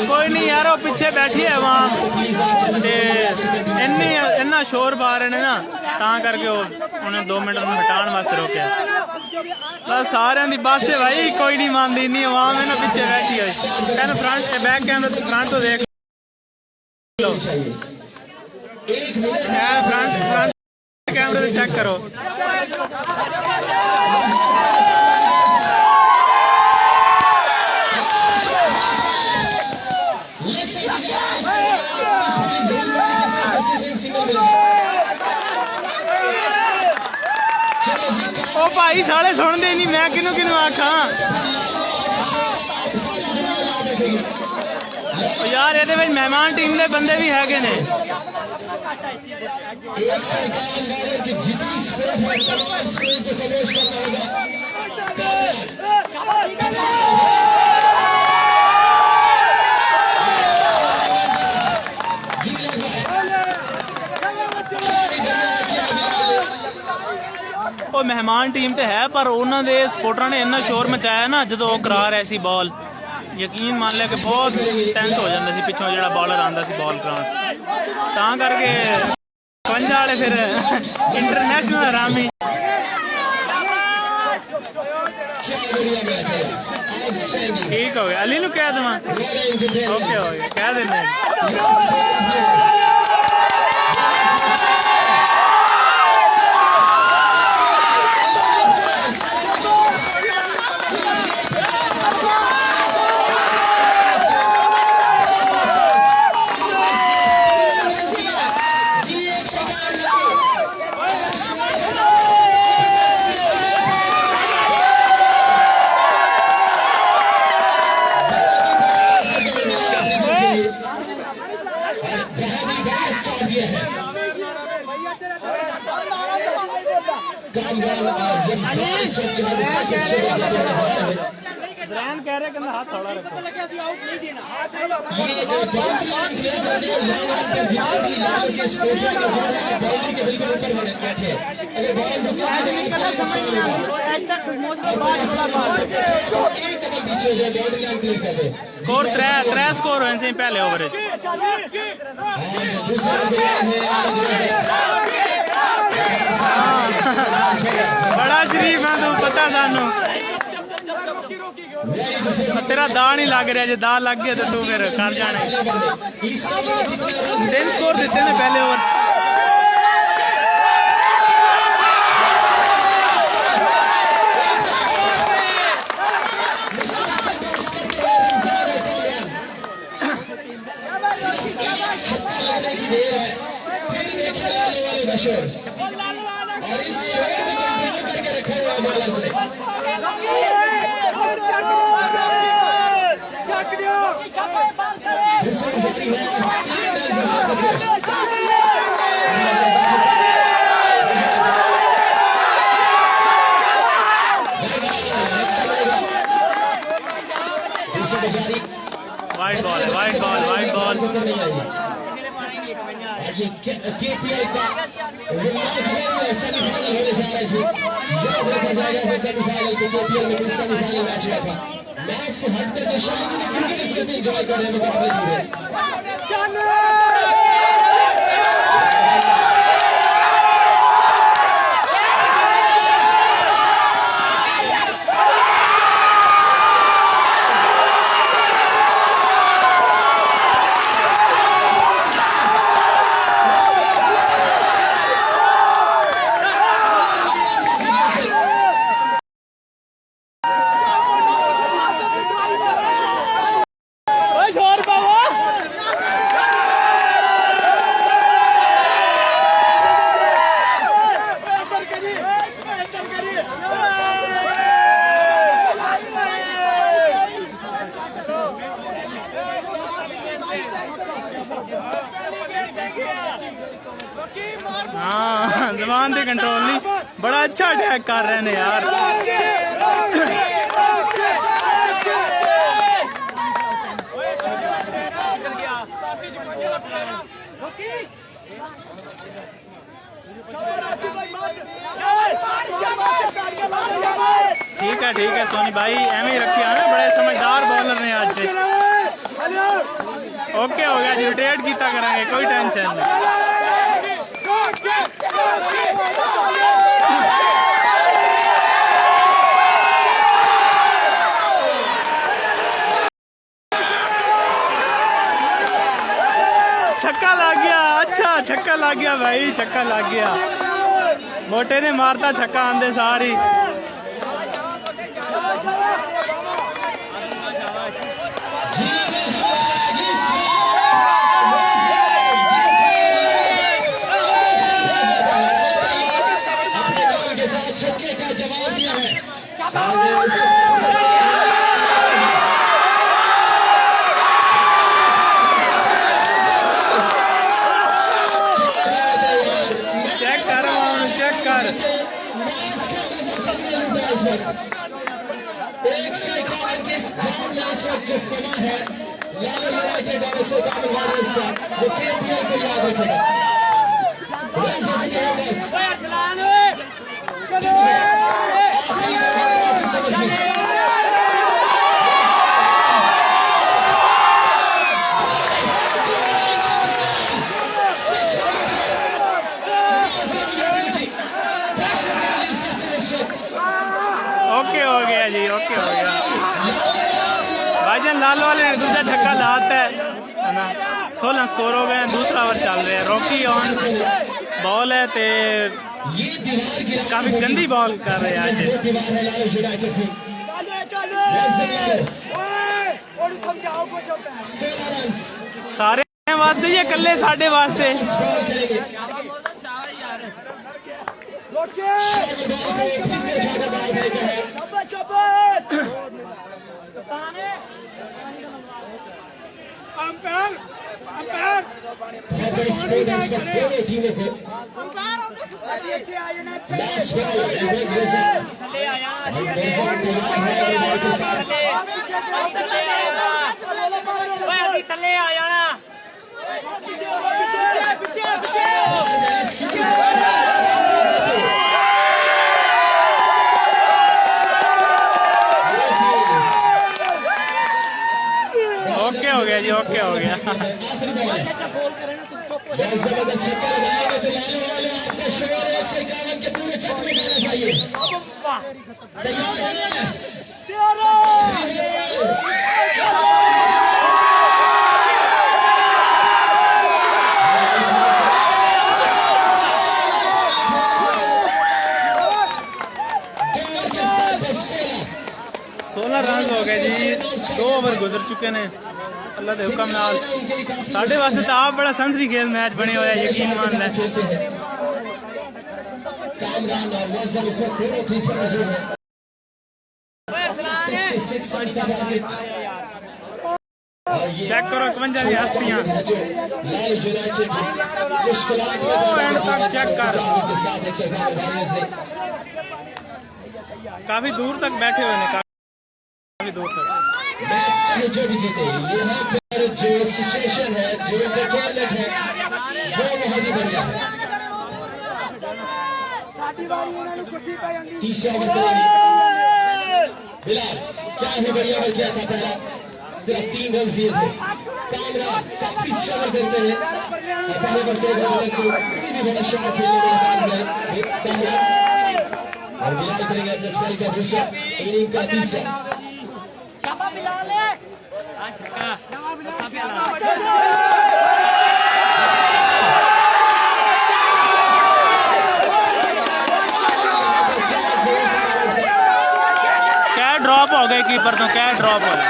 कोई नहीं यार वो पीछे बैठी है वहाँ इन्ना शोर पा रहे ने ना तां करके उन्हें 2 मिनट हटाने वास्ते रोके बस सारे की बस है भाई कोई नहीं मानती इन्नी आवाम है ना पीछे बैठी हुई कहना फ्रंट बैक कैमरे फ्रंट तो देख लो फ्रंट कैमरे चेक करो ओ भाई साले सुनते नहीं मैं किनू किनू आखा यार ये मेहमान टीम के बंदे भी है ने जितनी स्पोर्ट है तमाम स्पोर्ट को खामोश करना होगा वो मेहमान टीम तो है पर उन्होंने सपोर्टर ने इन्ना शोर मचाया ना जो करा रहे सी बॉल यकीन मान लिया कि बहुत टेंस हो जाता सी पिछों जो बॉलर आता सी बॉल कराने तां करके पंजा वाले फिर इंटरनेशनल हरामी ठीक हो गया अली नू कह देवा ओके हो गया कह देना कह रहे हाथ थोड़ा रखो स्कोर 3 स्कोर हुए पहले ओवर बड़ा शरीफ है तू पता सानू तेरा दा नहीं लग रहा जो दा लग गया तो तू फिर कर जाने 3 स्कोर देते ने पहले ओवर और इस शो को कंट्रोल करके रखा हुआ बॉलर से वाइड बॉल और ये केपीएल का सेमीफाइनल होने जा रहा है इसमें। याद रखा जाएगा ऐसे सेमीफाइनल को, केपीएल में कुछ सेमीफाइनल मैच हुआ था। मैच से हटकर जो शायद क्रिकेट इसमें भी एंजॉय कर रहे हैं मुकाबले में। हाँ जबान से कंट्रोल नहीं, बड़ा अच्छा अटैक कर रहे हैं यार। ठीक है सोनी भाई, एवं ही रखिया ना, बड़े समझदार बॉलर ने आज से। ओके हो गया जी, रोटेट किया करेंगे, कोई टेंशन नहीं। छक्का लग गया, अच्छा छक्का लग गया भाई, छक्का लग गया। मोटे ने मारता छक्का आंदे सारी। छक्के का जवाब दिया है। चेक कर चेक कर। एक से इक्यावन के इस ग्राउंड में इस वक्त जो समा है लाला यूनाइटेड और 151 वारियर्स का, वो केपीएल को याद रखेगा। ओके हो गया जी, ओके हो गया भाईजान। लाल वाले ने दूसरा छक्का लाता है ना। 16 स्कोर हो गए, दूसरा ओवर चल रहा है। रॉकी ऑन बॉल है ते काफी गंदी बॉल कर रहे हैं आज। सारे वास्ते या कल्ले साढ़े वास्ते? दोनों टीमों को थले आ जाना। ओके हो गया जी, ओके हो गया। बहुत जबरदस्त छक्का लगाएंगे तो लाने वाले आपका शोर 151 के पूरे छक में जाना चाहिए। तैयार है? रन हो गए जी, 2 ओवर गुजर चुके हैं अल्लाह के हुक्म नाल। साढ़े वास्ते तो आप बड़ा सनसनी खेल मैच बने हुआ है, यकीन मान लें। चेक करो 51 की हस्तियां एंड तक चेक कर, काफी दूर तक बैठे हुए हैं। दूर तक। मैच चाहे जो भी जीते, यहाँ पर जो सिचुएशन है, जो एंटरटेनमेंट है, वो बहुत ही बढ़िया है। तीसरा ओवर करेंगे बिलाल, क्या ही बढ़िया ओवर किया था पहला, सिर्फ 3 रन दिए थे। कामरान काफी स्ट्रगल करते हैं और पहले ओवर से कोई भी बड़ा शॉट खेलने में नाकाम गए कामरान, और बिलाल करेंगे अपने स्पेल का दूसरा इनिंग का तीसरा। क्या ड्रॉप हो गए कीपर तो, क्या ड्रॉप हो गए।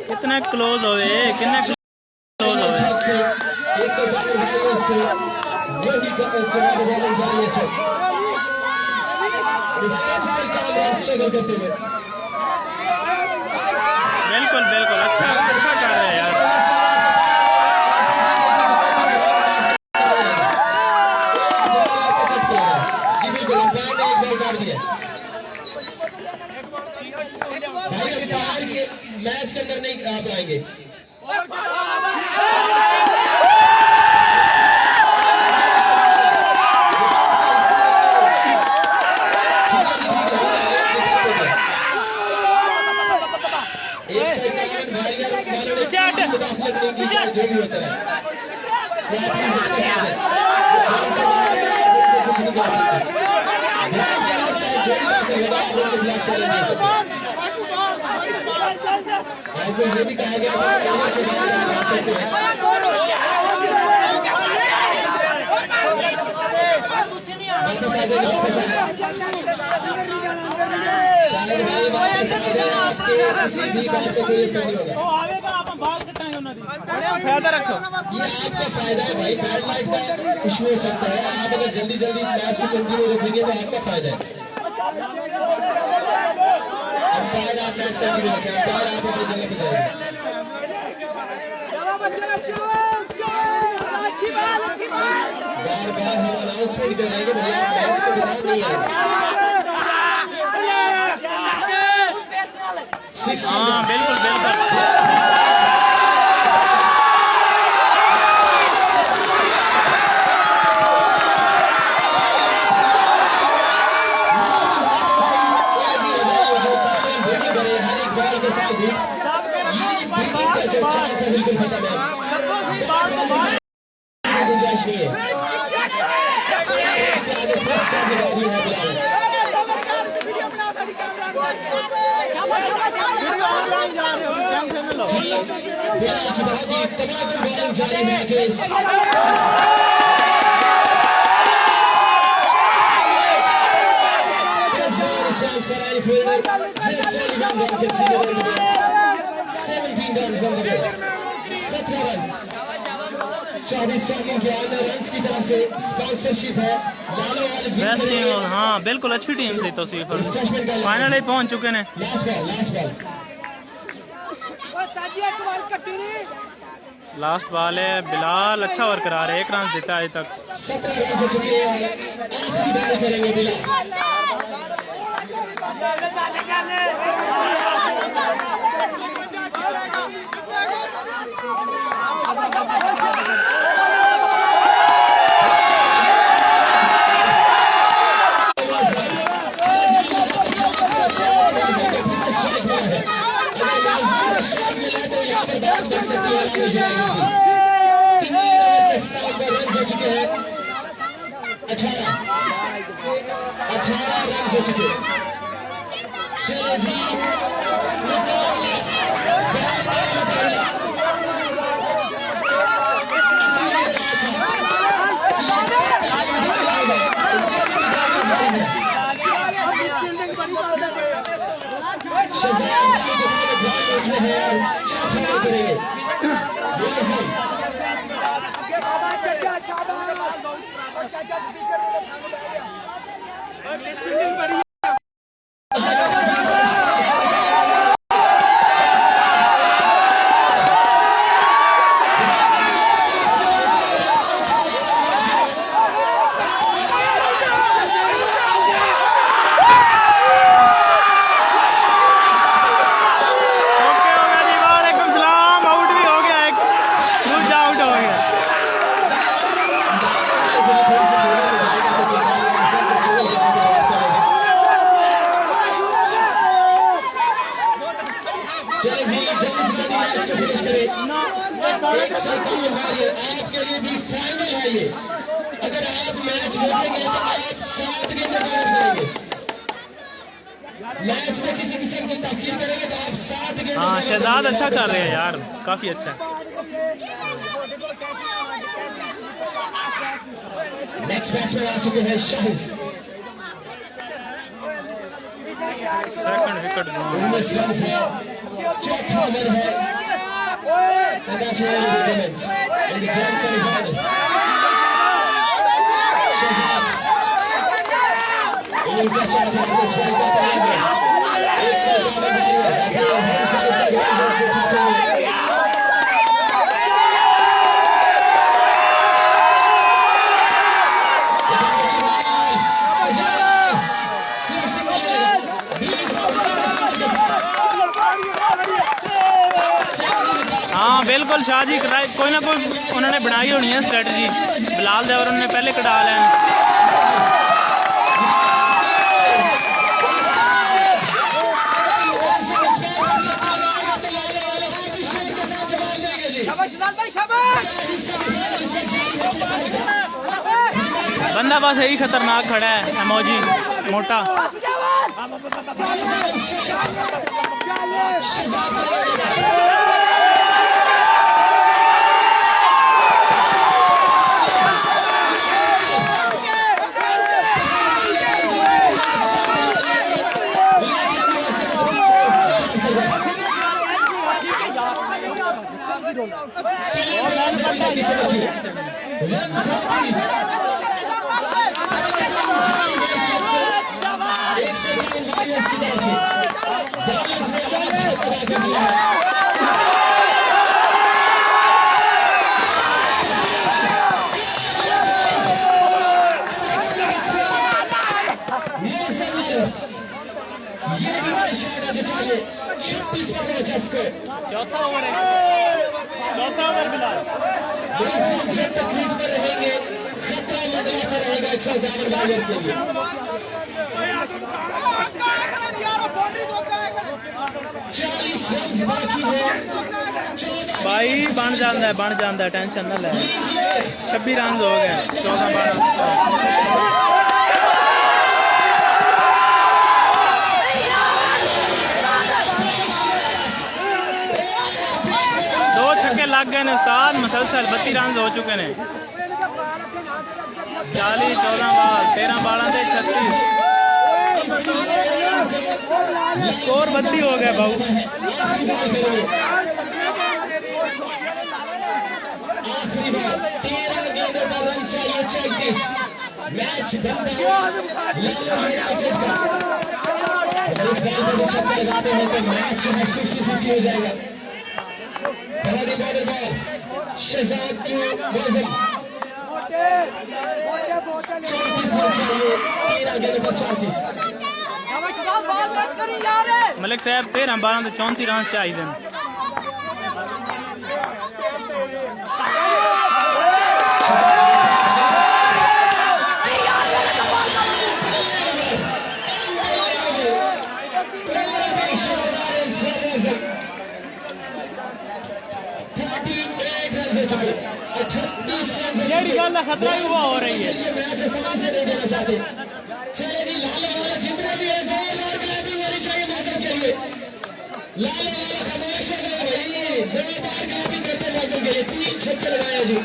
कितने क्लोज हो गए, कितने क्लोज हो गए। बिल्कुल बिल्कुल, अच्छा अच्छा कर रहे हैं यार। जी बिल्कुल, अंपायर ने एक बॉल काट दिया भाई। अंपायर के मैच के अंदर नहीं आप आएंगे। जो भी होता है कुछ नहीं कर सकते, जो भी खिलाफ चैलेंज दे सकते। आपको ये भी कहा गया सकते हैं वापस आ जाएंगे, वापस आ जाए शायद भाई, वापस आ जाए। आपके किसी भी बात को कोई असर नहीं होगा। फायदा रखो, ये आपका फायदा है भाई। बैड लाइट का इशू हो सकता है, आप अगर जल्दी जल्दी मैच को कंटिन्यू रखेंगे तो आपका फायदा है। अंपायर आप मैच कंटिन्यू रखें, अंपायर आप अपनी जगह पे जाएंगे। बार बार हम अनाउंसमेंट कर रहे हैं कि भैया मैच के दौरान नहीं आएगा। हाँ बिल्कुल बिल्कुल। चांस है बिल्कुल खत्म है, गुंजाइश नहीं है। इसके आगे फर्स्ट टाइम लगा दी है बिलाल। बिलाल की बहुत ही तबादुल बॉलिंग जारी है against chance for any fielder. Just only one run conceded on the board. 17 runs on the board. 17 runs. 24 run के ऑल रन्स की तरफ से स्पॉन्सरशिप है लालो वाली बेस्ट टीम। हाँ बिल्कुल, अच्छी टीम से तौसीफ फाइनल ही पहुंच चुके हैं। लास्ट बॉल है, बिलाल अच्छा ओवर करा रहे, 1 रन देता है अभी तक। 17 रन हो चुके हैं, आखिरी बॉल करेंगे बिलाल। रन हो चुके हैं 18 रन हो चुके। चलो जी मुकाबला शहजाद को ग्राउंड में उतरे हैं और चौथा ओवर करेंगे। मुअज्जम आपके लिए भी फाइनल है ये। अगर आप मैच जीतेंगे तो आप 7 गेंदें कवर करेंगे। मैच में किसी किस्म की ताखीर करेंगे तो आप 7 गेंदें। हाँ शहजाद अच्छा कर रहे हैं यार, काफी अच्छा। नेक्स्ट बैट्समैन आ चुके हैं Shahid. Second wicket gone. 19 run से चौथा ओवर है। And that's where the moment in the grand semi-final. Shahzad इनका शॉट है इस वर्ल्ड कप में। एक से ज्यादा बारी है अपने होम क्लब के ग्राउंड से उठाते हुए। हाँ बिल्कुल शाह जी, कोई ना कोई उन्होंने बनाई होनी है स्ट्रेटजी। बिलाल देवर उन्होंने पहले कटा लें। बंदा बस यही खतरनाक खड़ा है, एमोजी मोटा। चौथा ओवर है, चौथा ओवर बिलाल। जब तक क्रीज पर रहेंगे खतरा मंडराता रहेगा 152 बॉलर के लिए। 40 रन बाकी है। भाई बन जाता है, टेंशन ना ले। 26 रन हो गए 14 बार। 2 छक्के लग गए ने उस्ताद, मुसलसल 32 रन हो चुके हैं। 40 14 बाल 13 बालों से 36 स्कोर 32 हो गया भाऊ। आखिरी बार 13 गेंदों पर रन चाहिए 34। मैच बंद है यूनाइटेड का। अगर इस बॉल पर छक्का लगाते हैं तो मैच 50-50 हो जाएगा। पहली border ball Shahzad to Muazzam. 34 run चाहिए 13 गेंदों पर 34। मलिक साहब 13 बालों से 34 रन चाहिए। खतरा हुआ हो रही है। मैच आसानी से नहीं देना चाहते। चले जी लाले वाला जितने भी है जोरदार क्लैपिंग होनी चाहिए मौसम के लिए। लाले वाला खामोश हो गया भाई, जोरदार क्लैपिंग करते मौसम के लिए। 3 छक्के लगाए जी।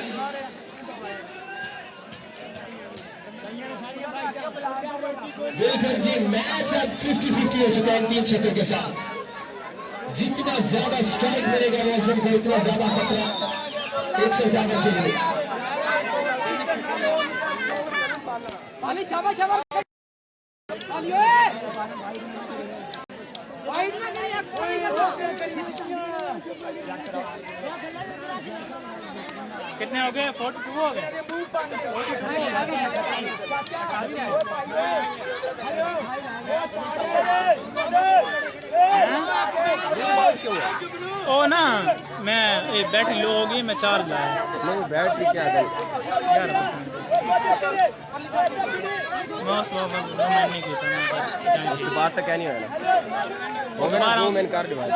बिल्कुल जी, मैच अब 50-50 हो चुका है 3 छक्कों के साथ। जितना ज्यादा स्ट्राइक मिलेगा मौसम को उतना ज्यादा खतरा 151 के लिए। कितने हो गए? 42 हो गए। ओ ना मैं ये बैटरी लो होगी, मैं चार्ज लाया नहीं बैटरी क्या है 11%। मैं नहीं की उस बात तक क्या नहीं होगा वो मेरा जूम इन कर डिवाइस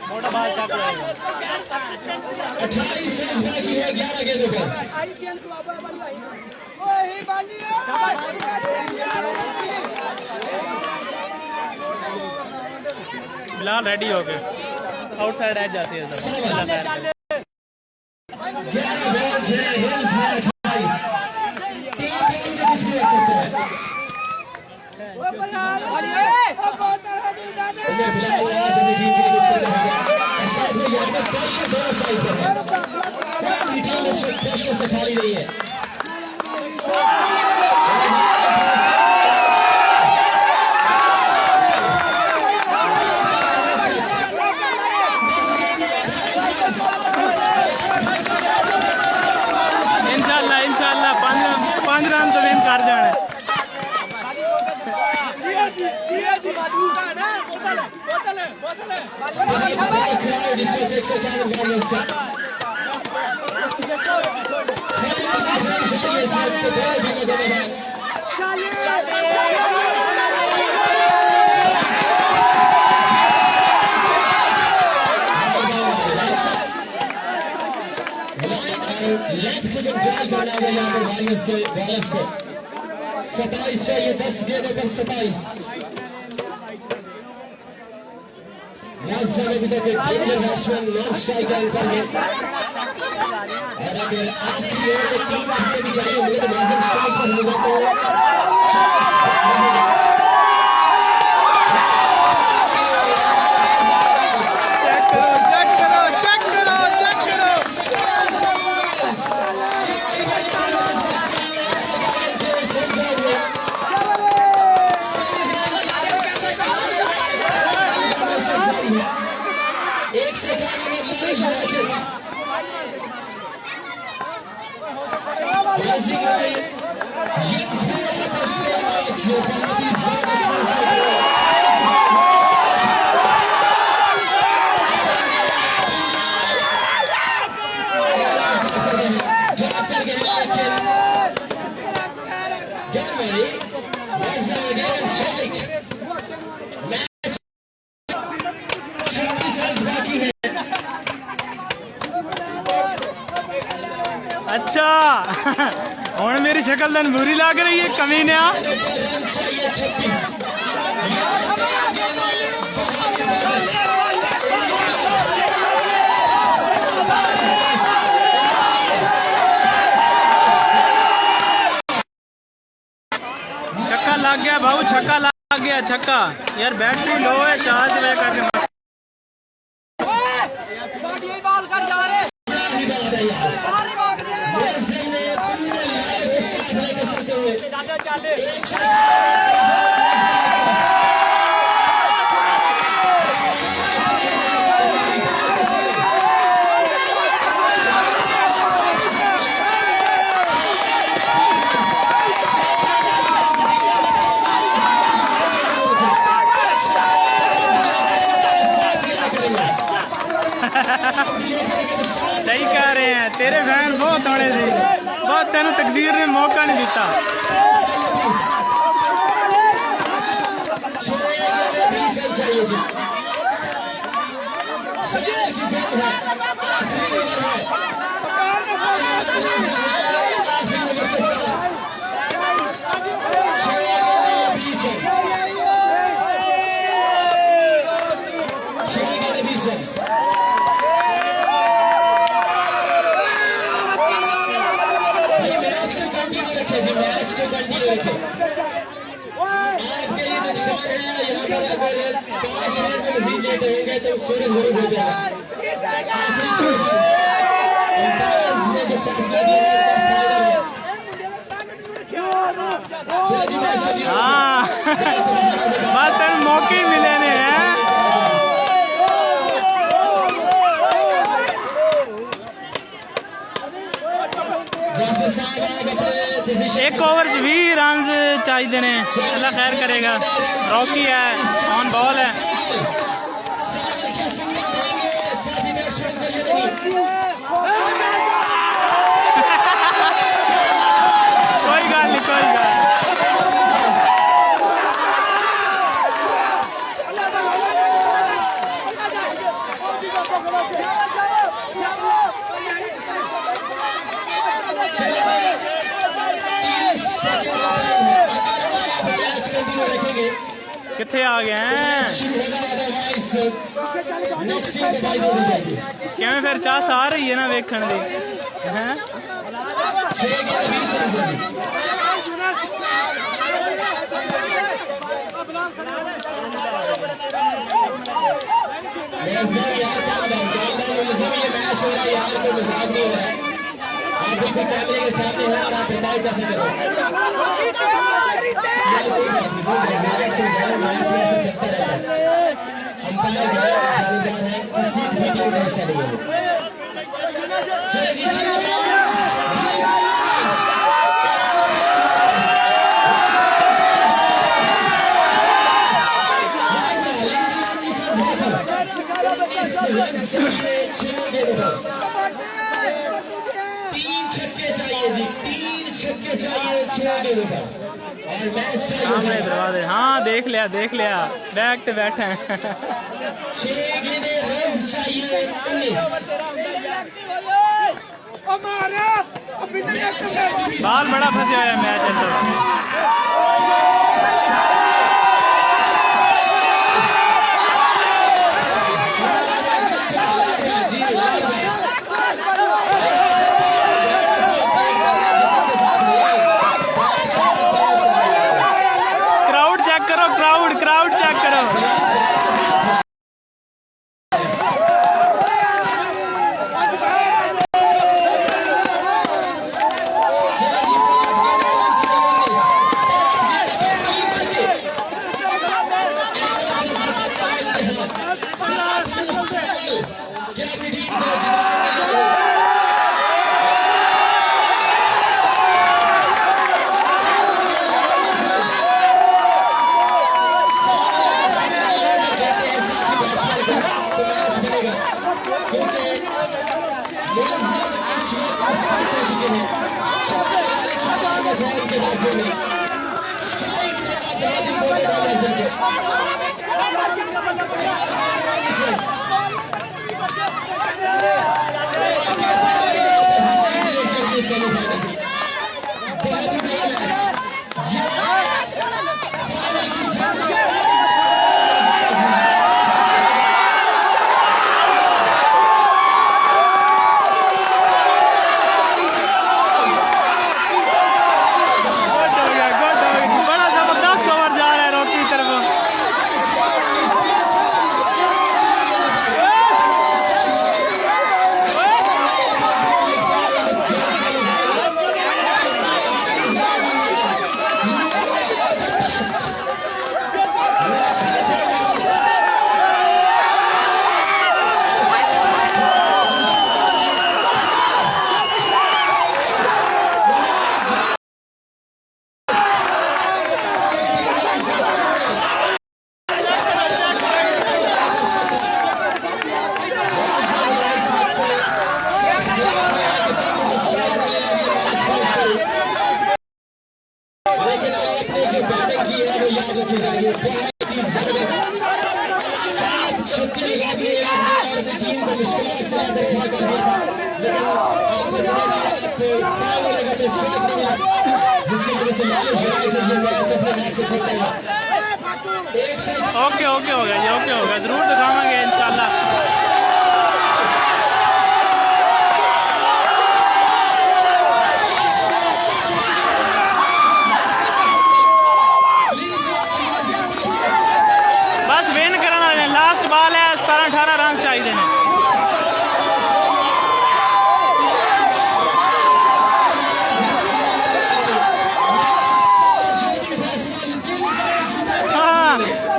मोटा बाल चाक जाएगा। 28 रन बाकी है 11 गेंदों पर। बिलाल रेडी हो गए, आउटसाइड एज जाती है सर। 11 बॉल्स है, रन्स है 28। 3 बॉल में कुछ भी हो सकता है। बिलाल आज अपनी टीम के लिए कुछ कर रहा है। साथ में यहाँ पर प्रेशर दोनों साइड पर है। कोई टीम इस वक्त प्रेशर से खाली नहीं है। इंशाल्लाह 5 रन तो विन कर जाने। यहाँ पर वॉरियर्स के बॉलर्स को 27 चाहिए, 10 गेंदों पर 27। अभी तक एक बैट्समैन नॉन स्ट्राइक पर है और अगर आखिरी ओवर में 3 छक्के भी चाहिए होंगे तो नाज़िम स्ट्राइक पर होगा तो अच्छा हुण मेरी शक्ल तन बुरी लग रही है कमीने। छक्का लग गया भाऊ, छक्का लग गया, छक्का। यार बैटरी लो है, चार्ज वे करके सही कह रहे हैं, तेरे फैन बहुत थोड़े सी, बहुत तेन तकदीर ने मौका नहीं दिता। चाहिए जी, की जंग है, आखिरी ओवर है, आखिरी ओवर के साथ 6 गेंदें 20 रन, 6 गेंदें 20 रन। मैच को कंटिन्यू रखें जी, मैच को कंटिन्यू रखें। आपके लिए नुकसान है यहाँ पर, अगर 5 मिनट में मजीद लेट होंगे तो सूरज गुरूब हो जाएगा। आखिरी 6 रन अंपायर्स ने जो फैसला दिया है चलो जी, मैच को हाँ बस तेन मौके ही मिले ने हैं। जाफर साहब आप अपने पोजीशन एक ओवर 20 रन चाहिए ने, अल्लाह खैर करेगा। रॉकी है, ऑन बॉल है। कोई गल नहीं, कोई गल। कितने आ गए हैं किवें, फिर चास आ रही है ना वेखण दी हैं। आप बिल्कुल कैमरे के सामने हो और आप बताओ कैसे करो। अंपायर है, जालीदार है, किसी भी टीम में हिस्सा नहीं है। चलिए जी, तीन छक्के चाहिए जी, 3 छक्के चाहिए 6 गेंदों पर और मैच सामने दरवाजे। हाँ देख लिया, देख लिया, बैग पे बैठे हैं। 6 गेंदें रन चाहिए 19। बाल बड़ा फंसे हुआ है मैच अंदर। क्राउड चेक करो, क्राउड चेक करो। जिसकी वजह से नॉलेज है कि ये मैच अपने मैच से खेलेगा। ओके ओके हो गया जी, ओके हो गया, जरूर दिखावांगे इंशाल्लाह। बस विन करने वाले, लास्ट बॉल है, 17-18 रन चाहिए ने।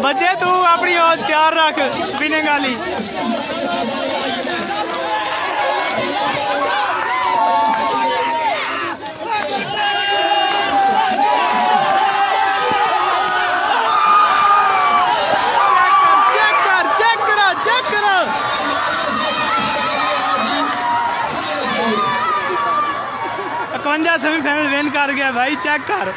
बचे तू अपनी और तैयार रख विनिंग वाली। चेक करो 51 सेमीफाइनल विन कर गया भाई, चेक कर।